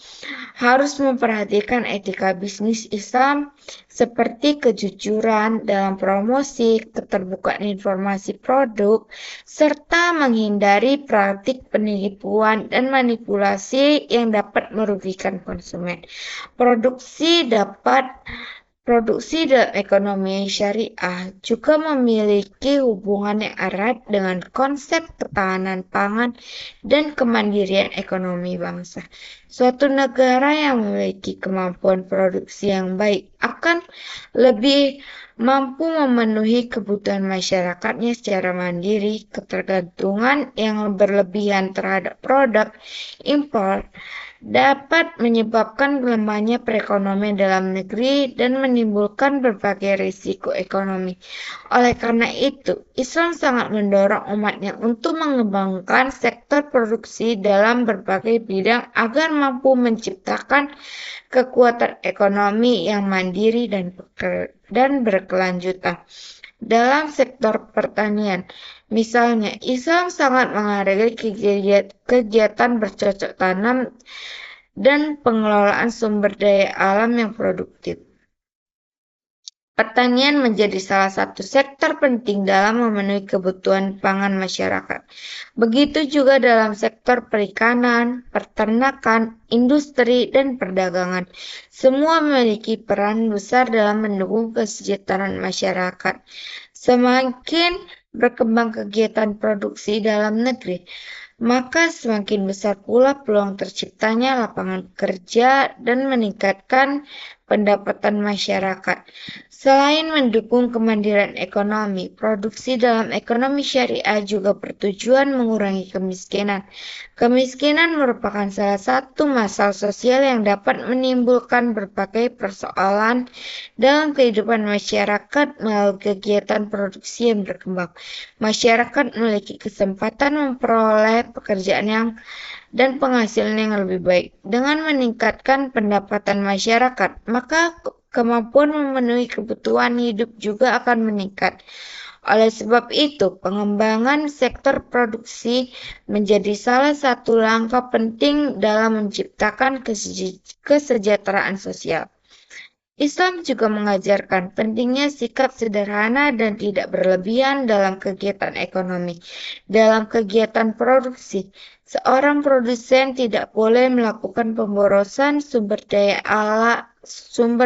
harus memperhatikan etika bisnis Islam seperti kejujuran dalam promosi, keterbukaan informasi produk, serta menghindari praktik penipuan dan manipulasi yang dapat merugikan konsumen. Produksi dalam ekonomi syariah juga memiliki hubungan yang erat dengan konsep ketahanan pangan dan kemandirian ekonomi bangsa. Suatu negara yang memiliki kemampuan produksi yang baik akan lebih mampu memenuhi kebutuhan masyarakatnya secara mandiri. Ketergantungan yang berlebihan terhadap produk impor dapat menyebabkan lemahnya perekonomian dalam negeri dan menimbulkan berbagai risiko ekonomi. Oleh karena itu, Islam sangat mendorong umatnya untuk mengembangkan sektor produksi dalam berbagai bidang agar mampu menciptakan kekuatan ekonomi yang mandiri dan berkelanjutan. Dalam sektor pertanian, misalnya, Islam sangat menghargai kegiatan bercocok tanam dan pengelolaan sumber daya alam yang produktif. Pertanian menjadi salah satu sektor penting dalam memenuhi kebutuhan pangan masyarakat. Begitu juga dalam sektor perikanan, peternakan, industri, dan perdagangan. Semua memiliki peran besar dalam mendukung kesejahteraan masyarakat. Semakin berkembang kegiatan produksi dalam negeri, maka semakin besar pula peluang terciptanya lapangan kerja dan meningkatkan pendapatan masyarakat. Selain mendukung kemandirian ekonomi, produksi dalam ekonomi syariah juga bertujuan mengurangi kemiskinan. Kemiskinan merupakan salah satu masalah sosial yang dapat menimbulkan berbagai persoalan dalam kehidupan masyarakat melalui kegiatan produksi yang berkembang. Masyarakat memiliki kesempatan memperoleh pekerjaan dan penghasilan yang lebih baik. Dengan meningkatkan pendapatan masyarakat, maka kemampuan memenuhi kebutuhan hidup juga akan meningkat. Oleh sebab itu, pengembangan sektor produksi menjadi salah satu langkah penting dalam menciptakan kesejahteraan sosial. Islam juga mengajarkan pentingnya sikap sederhana dan tidak berlebihan dalam kegiatan ekonomi. Dalam kegiatan produksi, seorang produsen tidak boleh melakukan pemborosan sumber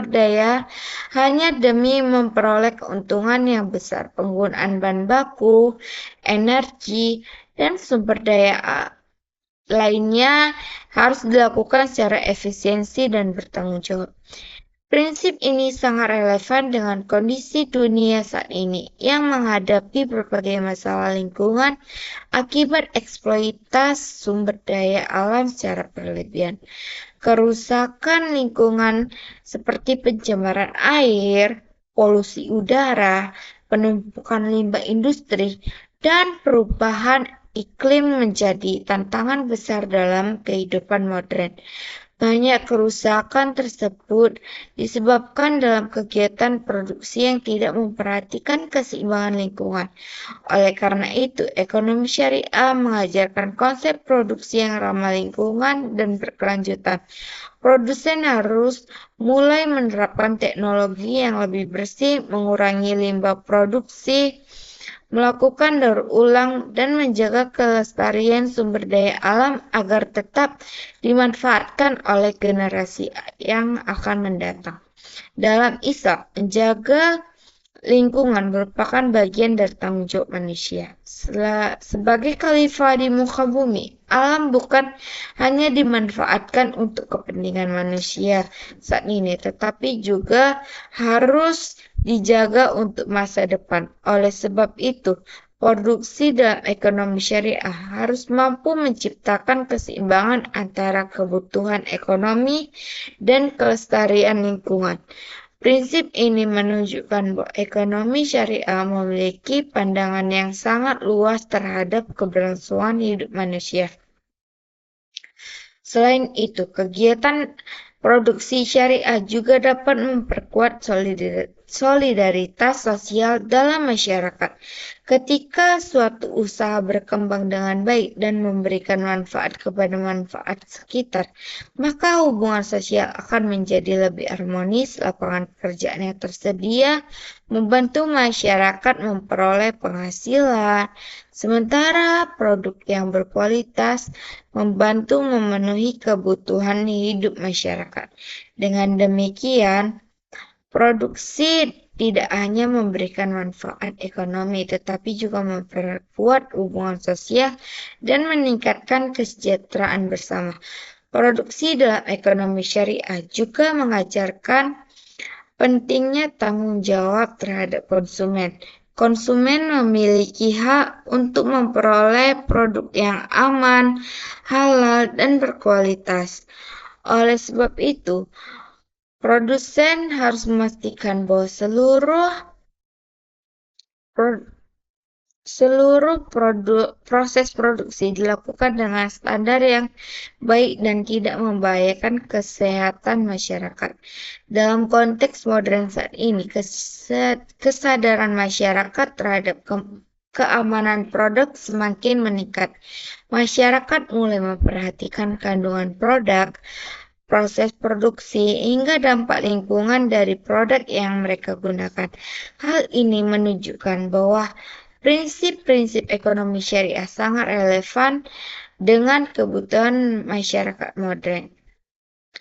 daya hanya demi memperoleh keuntungan yang besar. Penggunaan bahan baku, energi, dan sumber daya lainnya harus dilakukan secara efisiensi dan bertanggung jawab. Prinsip ini sangat relevan dengan kondisi dunia saat ini yang menghadapi berbagai masalah lingkungan akibat eksploitasi sumber daya alam secara berlebihan. Kerusakan lingkungan seperti pencemaran air, polusi udara, penumpukan limbah industri, dan perubahan iklim menjadi tantangan besar dalam kehidupan modern. Banyak kerusakan tersebut disebabkan dalam kegiatan produksi yang tidak memperhatikan keseimbangan lingkungan. Oleh karena itu, ekonomi syariah mengajarkan konsep produksi yang ramah lingkungan dan berkelanjutan. Produsen harus mulai menerapkan teknologi yang lebih bersih, mengurangi limbah produksi, melakukan daur ulang, dan menjaga kelestarian sumber daya alam agar tetap dimanfaatkan oleh generasi yang akan mendatang. Dalam Islam, menjaga lingkungan merupakan bagian dari tanggung jawab manusia. Sebagai khalifah di muka bumi, alam bukan hanya dimanfaatkan untuk kepentingan manusia saat ini, tetapi juga harus dijaga untuk masa depan. Oleh sebab itu, produksi dalam ekonomi syariah harus mampu menciptakan keseimbangan antara kebutuhan ekonomi dan kelestarian lingkungan. Prinsip ini menunjukkan bahwa ekonomi syariah memiliki pandangan yang sangat luas terhadap keberlangsungan hidup manusia. Selain itu, kegiatan produksi syariah juga dapat memperkuat solidaritas sosial dalam masyarakat. Ketika suatu usaha berkembang dengan baik dan memberikan manfaat kepada manfaat sekitar, maka hubungan sosial akan menjadi lebih harmonis, lapangan pekerjaan yang tersedia, membantu masyarakat memperoleh penghasilan, sementara produk yang berkualitas membantu memenuhi kebutuhan hidup masyarakat. Dengan demikian, produksi tidak hanya memberikan manfaat ekonomi, tetapi juga memperkuat hubungan sosial dan meningkatkan kesejahteraan bersama. Produksi dalam ekonomi syariah juga mengajarkan pentingnya tanggung jawab terhadap konsumen. Konsumen memiliki hak untuk memperoleh produk yang aman, halal, dan berkualitas. Oleh sebab itu, produsen harus memastikan bahwa seluruh proses produksi dilakukan dengan standar yang baik dan tidak membahayakan kesehatan masyarakat. Dalam konteks modern saat ini, kesadaran masyarakat terhadap keamanan produk semakin meningkat. Masyarakat mulai memperhatikan kandungan produk, proses produksi, hingga dampak lingkungan dari produk yang mereka gunakan. Hal ini menunjukkan bahwa prinsip-prinsip ekonomi syariah sangat relevan dengan kebutuhan masyarakat modern.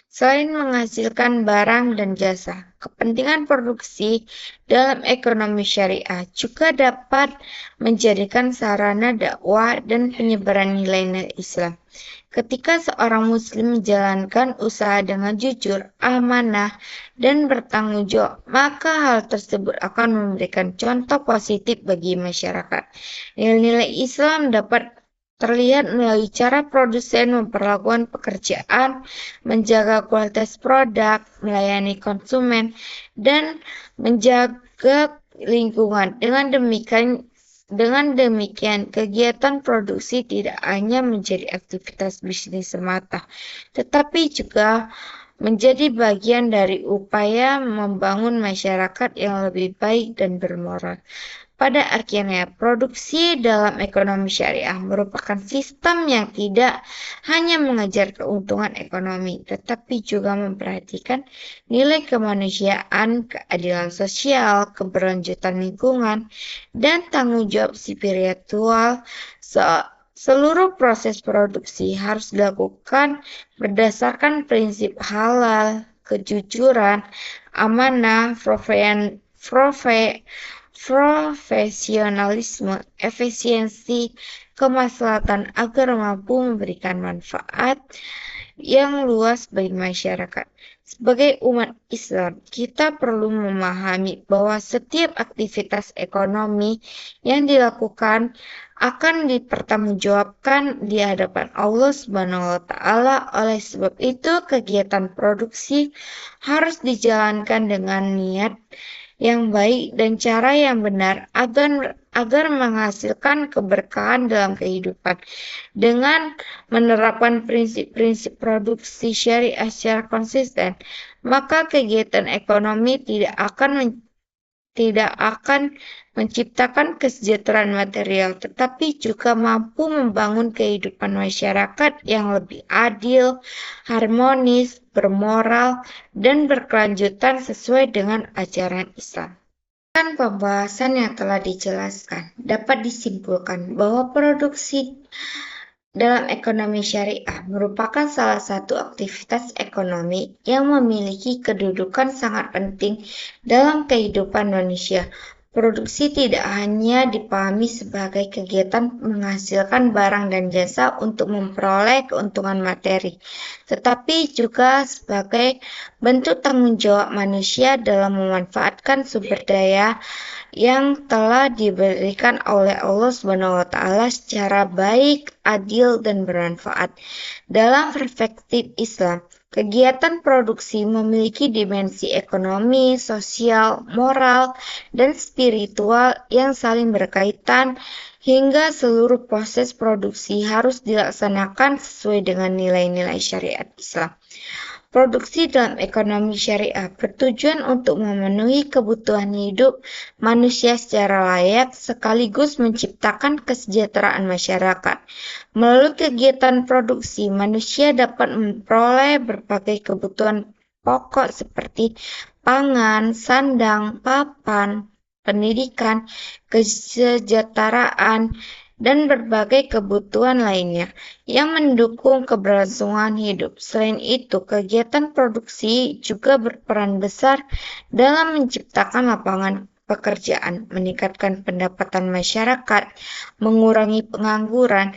Selain menghasilkan barang dan jasa, kepentingan produksi dalam ekonomi syariah juga dapat menjadikan sarana dakwah dan penyebaran nilai-nilai Islam. Ketika seorang muslim menjalankan usaha dengan jujur, amanah, dan bertanggung jawab, maka hal tersebut akan memberikan contoh positif bagi masyarakat. Nilai-nilai Islam dapat terlihat melalui cara produsen memperlakukan pekerjaan, menjaga kualitas produk, melayani konsumen, dan menjaga lingkungan. Dengan demikian, kegiatan produksi tidak hanya menjadi aktivitas bisnis semata, tetapi juga menjadi bagian dari upaya membangun masyarakat yang lebih baik dan bermoral. Pada akhirnya, produksi dalam ekonomi syariah merupakan sistem yang tidak hanya mengejar keuntungan ekonomi, tetapi juga memperhatikan nilai kemanusiaan, keadilan sosial, keberlanjutan lingkungan, dan tanggung jawab spiritual. Seluruh proses produksi harus dilakukan berdasarkan prinsip halal, kejujuran, amanah, profesionalisme, efisiensi, kemaslahatan agar mampu memberikan manfaat yang luas bagi masyarakat. Sebagai umat Islam, kita perlu memahami bahwa setiap aktivitas ekonomi yang dilakukan akan dipertanggungjawabkan di hadapan Allah Subhanahu wa Ta'ala. Oleh sebab itu, kegiatan produksi harus dijalankan dengan niat yang baik dan cara yang benar agar menghasilkan keberkahan dalam kehidupan. Dengan menerapkan prinsip-prinsip produksi syariah secara konsisten, maka kegiatan ekonomi tidak akan menciptakan kesejahteraan material, tetapi juga mampu membangun kehidupan masyarakat yang lebih adil, harmonis, bermoral, dan berkelanjutan sesuai dengan ajaran Islam. Dengan pembahasan yang telah dijelaskan, dapat disimpulkan bahwa produksi dalam ekonomi syariah merupakan salah satu aktivitas ekonomi yang memiliki kedudukan sangat penting dalam kehidupan manusia. Produksi tidak hanya dipahami sebagai kegiatan menghasilkan barang dan jasa untuk memperoleh keuntungan materi, tetapi juga sebagai bentuk tanggung jawab manusia dalam memanfaatkan sumber daya yang telah diberikan oleh Allah Subhanahu wa Ta'ala secara baik, adil, dan bermanfaat. Dalam perspektif Islam, kegiatan produksi memiliki dimensi ekonomi, sosial, moral, dan spiritual yang saling berkaitan, hingga seluruh proses produksi harus dilaksanakan sesuai dengan nilai-nilai syariat Islam. Produksi dalam ekonomi syariah bertujuan untuk memenuhi kebutuhan hidup manusia secara layak sekaligus menciptakan kesejahteraan masyarakat. Melalui kegiatan produksi, manusia dapat memperoleh berbagai kebutuhan pokok seperti pangan, sandang, papan, pendidikan, kesejahteraan, dan berbagai kebutuhan lainnya yang mendukung keberlangsungan hidup. Selain itu, kegiatan produksi juga berperan besar dalam menciptakan lapangan pekerjaan, meningkatkan pendapatan masyarakat, mengurangi pengangguran,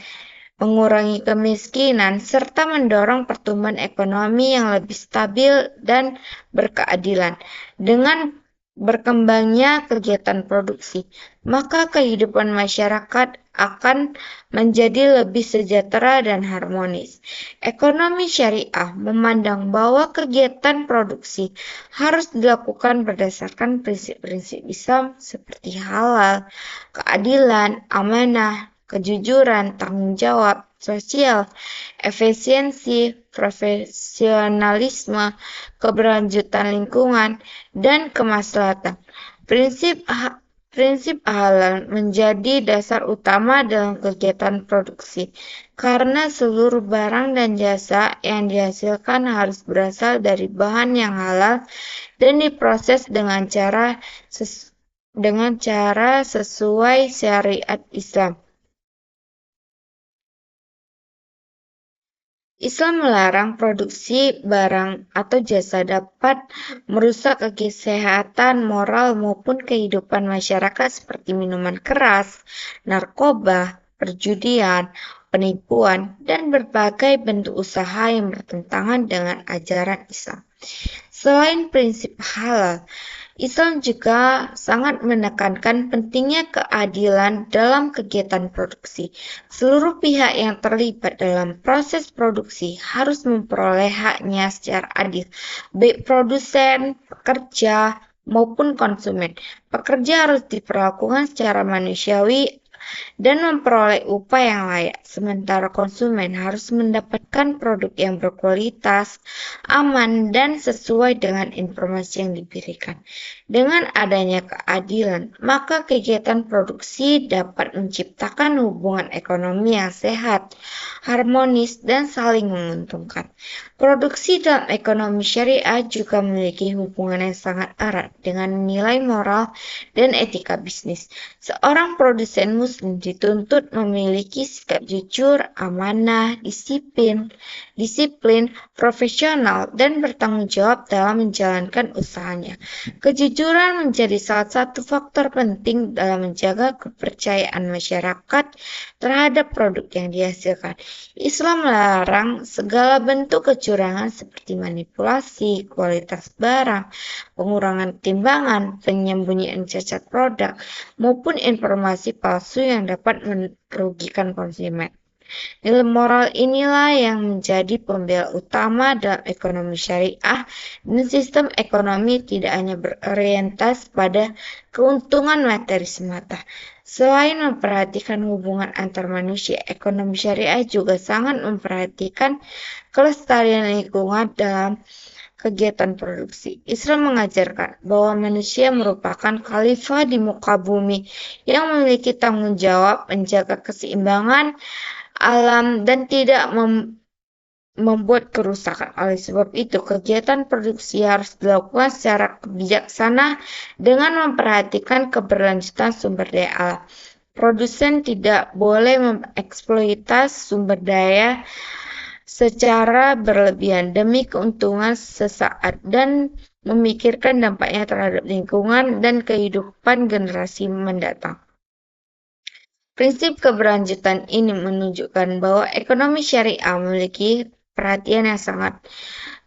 mengurangi kemiskinan, serta mendorong pertumbuhan ekonomi yang lebih stabil dan berkeadilan. Dengan berkembangnya kegiatan produksi, maka kehidupan masyarakat akan menjadi lebih sejahtera dan harmonis. Ekonomi syariah memandang bahwa kegiatan produksi harus dilakukan berdasarkan prinsip-prinsip Islam seperti halal, keadilan, amanah, kejujuran, tanggung jawab sosial, efisiensi, profesionalisme, keberlanjutan lingkungan, dan kemaslahatan. Prinsip halal menjadi dasar utama dalam kegiatan produksi, karena seluruh barang dan jasa yang dihasilkan harus berasal dari bahan yang halal dan diproses dengan cara sesuai syariat Islam. Islam melarang produksi barang atau jasa dapat merusak kesehatan moral maupun kehidupan masyarakat seperti minuman keras, narkoba, perjudian, penipuan, dan berbagai bentuk usaha yang bertentangan dengan ajaran Islam. Selain prinsip halal, Islam juga sangat menekankan pentingnya keadilan dalam kegiatan produksi. Seluruh pihak yang terlibat dalam proses produksi harus memperoleh haknya secara adil, baik produsen, pekerja, maupun konsumen. Pekerja harus diperlakukan secara manusiawi dan memperoleh upah yang layak, sementara konsumen harus mendapatkan produk yang berkualitas, aman, dan sesuai dengan informasi yang diberikan. Dengan adanya keadilan, maka kegiatan produksi dapat menciptakan hubungan ekonomi yang sehat, harmonis, dan saling menguntungkan. Produksi dalam ekonomi syariah juga memiliki hubungan yang sangat erat dengan nilai moral dan etika bisnis. Seorang produsen muslim dituntut memiliki sikap jujur, amanah, disiplin, profesional, dan bertanggung jawab dalam menjalankan usahanya. Kejujuran menjadi salah satu faktor penting dalam menjaga kepercayaan masyarakat terhadap produk yang dihasilkan. Islam melarang segala bentuk kecurangan seperti manipulasi kualitas barang, pengurangan timbangan, penyembunyian cacat produk, maupun informasi palsu yang dapat merugikan konsumen. Nilai moral inilah yang menjadi pembela utama dalam ekonomi syariah, dan sistem ekonomi tidak hanya berorientasi pada keuntungan materi semata. Selain memperhatikan hubungan antar manusia, ekonomi syariah juga sangat memperhatikan kelestarian lingkungan dalam kegiatan produksi. Islam mengajarkan bahwa manusia merupakan khalifah di muka bumi yang memiliki tanggung jawab menjaga keseimbangan alam dan tidak membuat kerusakan. Oleh sebab itu, kegiatan produksi harus dilakukan secara bijaksana dengan memperhatikan keberlanjutan sumber daya alam. Produsen tidak boleh mengeksploitasi sumber daya secara berlebihan demi keuntungan sesaat dan memikirkan dampaknya terhadap lingkungan dan kehidupan generasi mendatang. Prinsip keberlanjutan ini menunjukkan bahwa ekonomi syariah memiliki perhatian yang sangat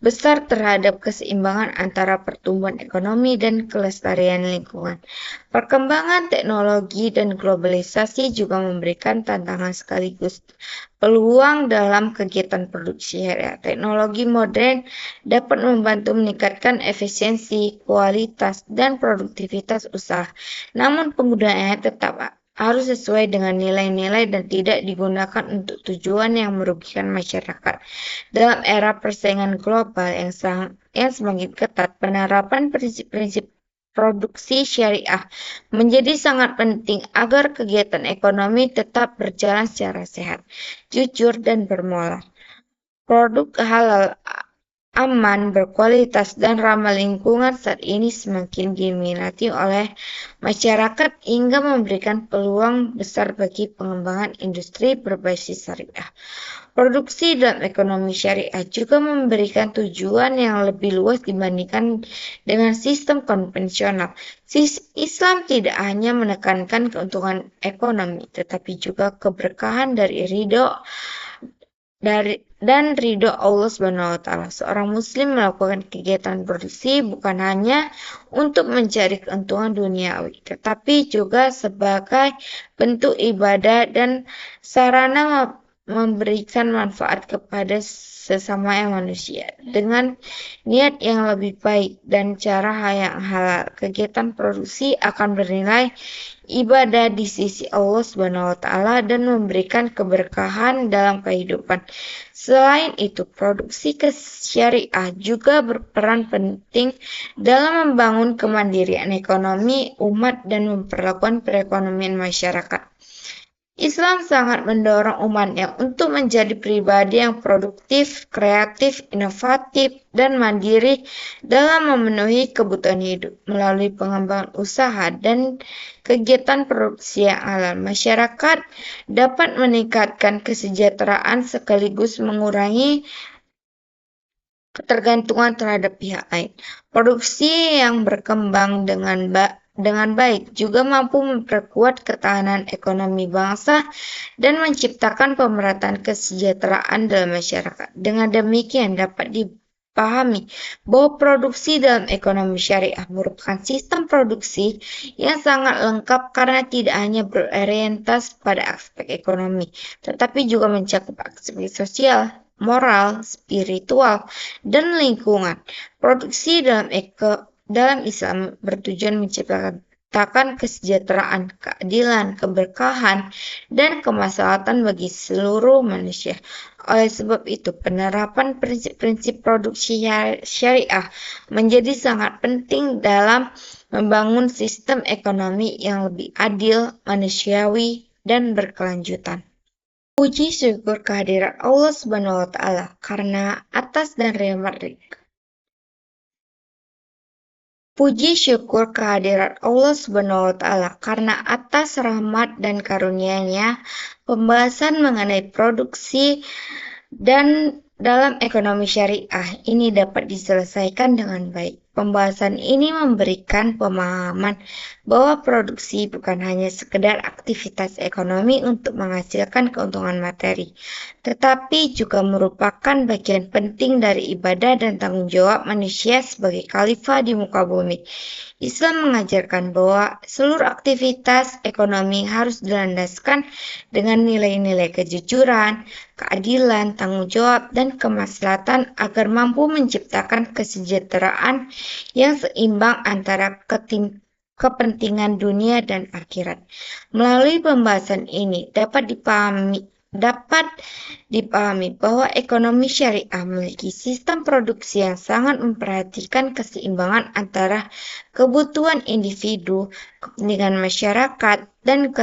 besar terhadap keseimbangan antara pertumbuhan ekonomi dan kelestarian lingkungan. Perkembangan teknologi dan globalisasi juga memberikan tantangan sekaligus peluang dalam kegiatan produksi syariah. Teknologi modern dapat membantu meningkatkan efisiensi, kualitas, dan produktivitas usaha. Namun penggunaannya tetap harus sesuai dengan nilai-nilai dan tidak digunakan untuk tujuan yang merugikan masyarakat. Dalam era persaingan global yang semakin ketat, penerapan prinsip-prinsip produksi syariah menjadi sangat penting agar kegiatan ekonomi tetap berjalan secara sehat, jujur, dan bermoral. Produk halal, aman, berkualitas, dan ramah lingkungan saat ini semakin diminati oleh masyarakat hingga memberikan peluang besar bagi pengembangan industri berbasis syariah. Produksi dalam ekonomi syariah juga memberikan tujuan yang lebih luas dibandingkan dengan sistem konvensional. Islam tidak hanya menekankan keuntungan ekonomi, tetapi juga keberkahan dan ridho Allah SWT. Seorang muslim melakukan kegiatan produksi bukan hanya untuk mencari keuntungan duniawi, tetapi juga sebagai bentuk ibadah dan sarana memberikan manfaat kepada sesama manusia dengan niat yang lebih baik dan cara yang halal. Kegiatan produksi akan bernilai ibadah di sisi Allah SWT dan memberikan keberkahan dalam kehidupan. Selain itu, produksi syariah juga berperan penting dalam membangun kemandirian ekonomi umat dan memperlakukan perekonomian masyarakat. Islam sangat mendorong umatnya untuk menjadi pribadi yang produktif, kreatif, inovatif, dan mandiri dalam memenuhi kebutuhan hidup. Melalui pengembangan usaha dan kegiatan produksi yang halal, masyarakat dapat meningkatkan kesejahteraan sekaligus mengurangi ketergantungan terhadap pihak lain. Produksi yang berkembang dengan baik juga mampu memperkuat ketahanan ekonomi bangsa dan menciptakan pemerataan kesejahteraan dalam masyarakat. Dengan demikian dapat dipahami bahwa produksi dalam ekonomi syariah merupakan sistem produksi yang sangat lengkap karena tidak hanya berorientasi pada aspek ekonomi, tetapi juga mencakup aspek sosial, moral, spiritual, dan lingkungan. Produksi dalam Islam bertujuan menciptakan kesejahteraan, keadilan, keberkahan, dan kemaslahatan bagi seluruh manusia. Oleh sebab itu, penerapan prinsip-prinsip produksi syariah menjadi sangat penting dalam membangun sistem ekonomi yang lebih adil, manusiawi, dan berkelanjutan. Puji syukur kehadirat Allah SWT karena atas dan rahmat. Puji syukur kehadirat Allah SWT karena atas rahmat dan karunia-Nya, pembahasan mengenai produksi dan dalam ekonomi syariah ini dapat diselesaikan dengan baik. Pembahasan ini memberikan pemahaman bahwa produksi bukan hanya sekedar aktivitas ekonomi untuk menghasilkan keuntungan materi, tetapi juga merupakan bagian penting dari ibadah dan tanggung jawab manusia sebagai khalifah di muka bumi. Islam mengajarkan bahwa seluruh aktivitas ekonomi harus dilandaskan dengan nilai-nilai kejujuran, keadilan, tanggung jawab, dan kemaslahatan agar mampu menciptakan kesejahteraan yang seimbang antara kepentingan dunia dan akhirat. Melalui pembahasan ini dapat dipahami bahwa ekonomi syariah memiliki sistem produksi yang sangat memperhatikan keseimbangan antara kebutuhan individu, kepentingan masyarakat, dan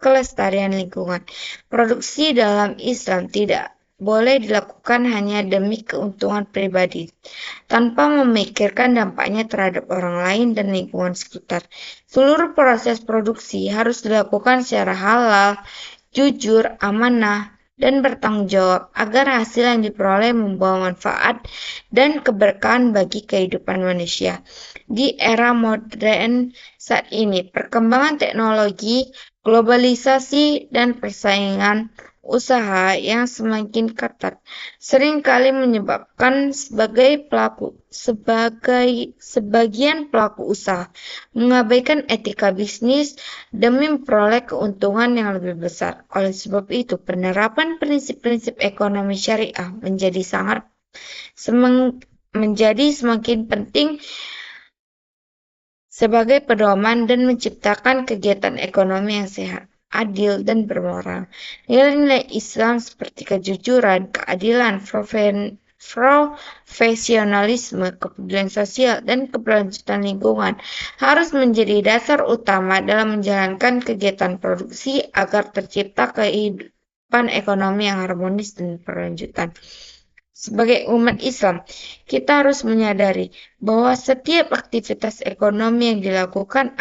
kelestarian lingkungan. Produksi dalam Islam tidak boleh dilakukan hanya demi keuntungan pribadi, tanpa memikirkan dampaknya terhadap orang lain dan lingkungan sekitar. Seluruh proses produksi harus dilakukan secara halal, jujur, amanah, dan bertanggung jawab agar hasil yang diperoleh membawa manfaat dan keberkahan bagi kehidupan manusia. Di era modern saat ini, perkembangan teknologi, globalisasi, dan persaingan usaha yang semakin ketat seringkali menyebabkan sebagian pelaku usaha mengabaikan etika bisnis demi memperoleh keuntungan yang lebih besar. Oleh sebab itu, penerapan prinsip-prinsip ekonomi syariah menjadi semakin penting sebagai pedoman dan menciptakan kegiatan ekonomi yang sehat, adil, dan bermoral. Nilai-nilai Islam seperti kejujuran, keadilan, profesionalisme, kepedulian sosial, dan keberlanjutan lingkungan harus menjadi dasar utama dalam menjalankan kegiatan produksi agar tercipta kehidupan ekonomi yang harmonis dan berkelanjutan. Sebagai umat Islam, kita harus menyadari bahwa setiap aktivitas ekonomi yang dilakukan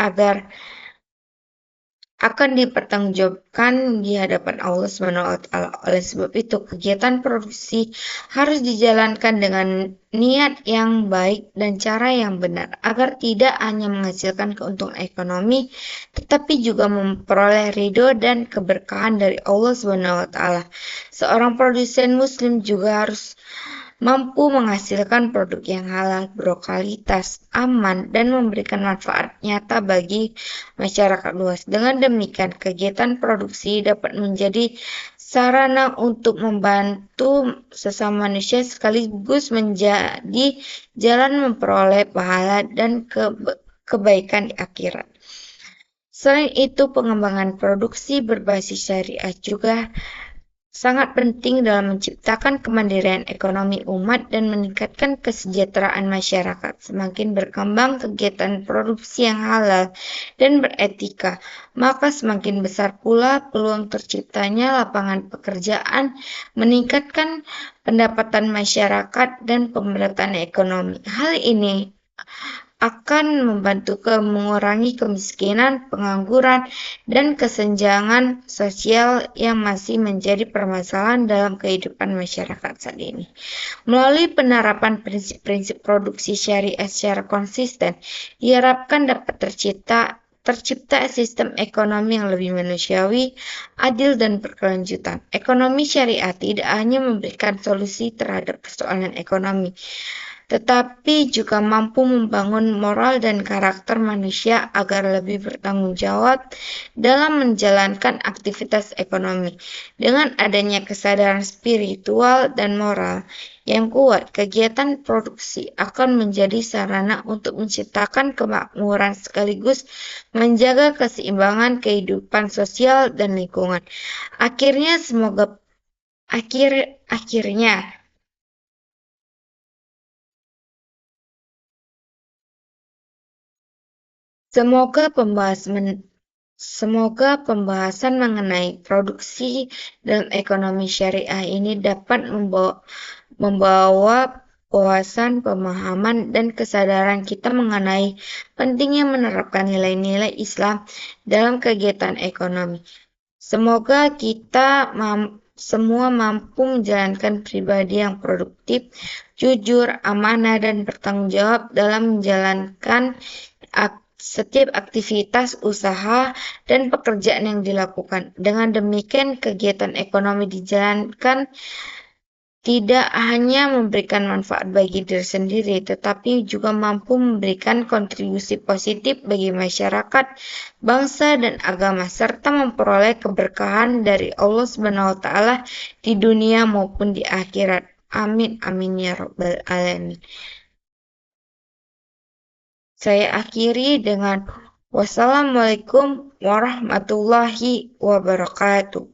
akan dipertanggungjawabkan di hadapan Allah SWT. Oleh sebab itu, kegiatan produksi harus dijalankan dengan niat yang baik dan cara yang benar, agar tidak hanya menghasilkan keuntungan ekonomi, tetapi juga memperoleh ridho dan keberkahan dari Allah SWT. Seorang produsen muslim juga harus mampu menghasilkan produk yang halal, berkualitas, aman, dan memberikan manfaat nyata bagi masyarakat luas. Dengan demikian, kegiatan produksi dapat menjadi sarana untuk membantu sesama manusia sekaligus menjadi jalan memperoleh pahala dan kebaikan di akhirat. Selain itu, pengembangan produksi berbasis syariah juga sangat penting dalam menciptakan kemandirian ekonomi umat dan meningkatkan kesejahteraan masyarakat. Semakin berkembang kegiatan produksi yang halal dan beretika, maka semakin besar pula peluang terciptanya lapangan pekerjaan, meningkatkan pendapatan masyarakat, dan pemerataan ekonomi. Hal ini akan membantu mengurangi kemiskinan, pengangguran, dan kesenjangan sosial yang masih menjadi permasalahan dalam kehidupan masyarakat saat ini. Melalui penerapan prinsip-prinsip produksi syariah secara konsisten, diharapkan dapat tercipta sistem ekonomi yang lebih manusiawi, adil, dan berkelanjutan. Ekonomi syariah tidak hanya memberikan solusi terhadap persoalan ekonomi, tetapi juga mampu membangun moral dan karakter manusia agar lebih bertanggung jawab dalam menjalankan aktivitas ekonomi. Dengan adanya kesadaran spiritual dan moral yang kuat, kegiatan produksi akan menjadi sarana untuk menciptakan kemakmuran sekaligus menjaga keseimbangan kehidupan sosial dan lingkungan. Semoga pembahasan mengenai produksi dalam ekonomi syariah ini dapat membawa wawasan, pemahaman, dan kesadaran kita mengenai pentingnya menerapkan nilai-nilai Islam dalam kegiatan ekonomi. Semoga kita semua mampu menjalankan pribadi yang produktif, jujur, amanah, dan bertanggung jawab dalam menjalankan setiap aktivitas usaha dan pekerjaan yang dilakukan. Dengan demikian, kegiatan ekonomi dijalankan tidak hanya memberikan manfaat bagi diri sendiri, tetapi juga mampu memberikan kontribusi positif bagi masyarakat, bangsa, dan agama, serta memperoleh keberkahan dari Allah SWT di dunia maupun di akhirat. Amin, amin ya rabbal alamin. Saya akhiri dengan wassalamualaikum warahmatullahi wabarakatuh.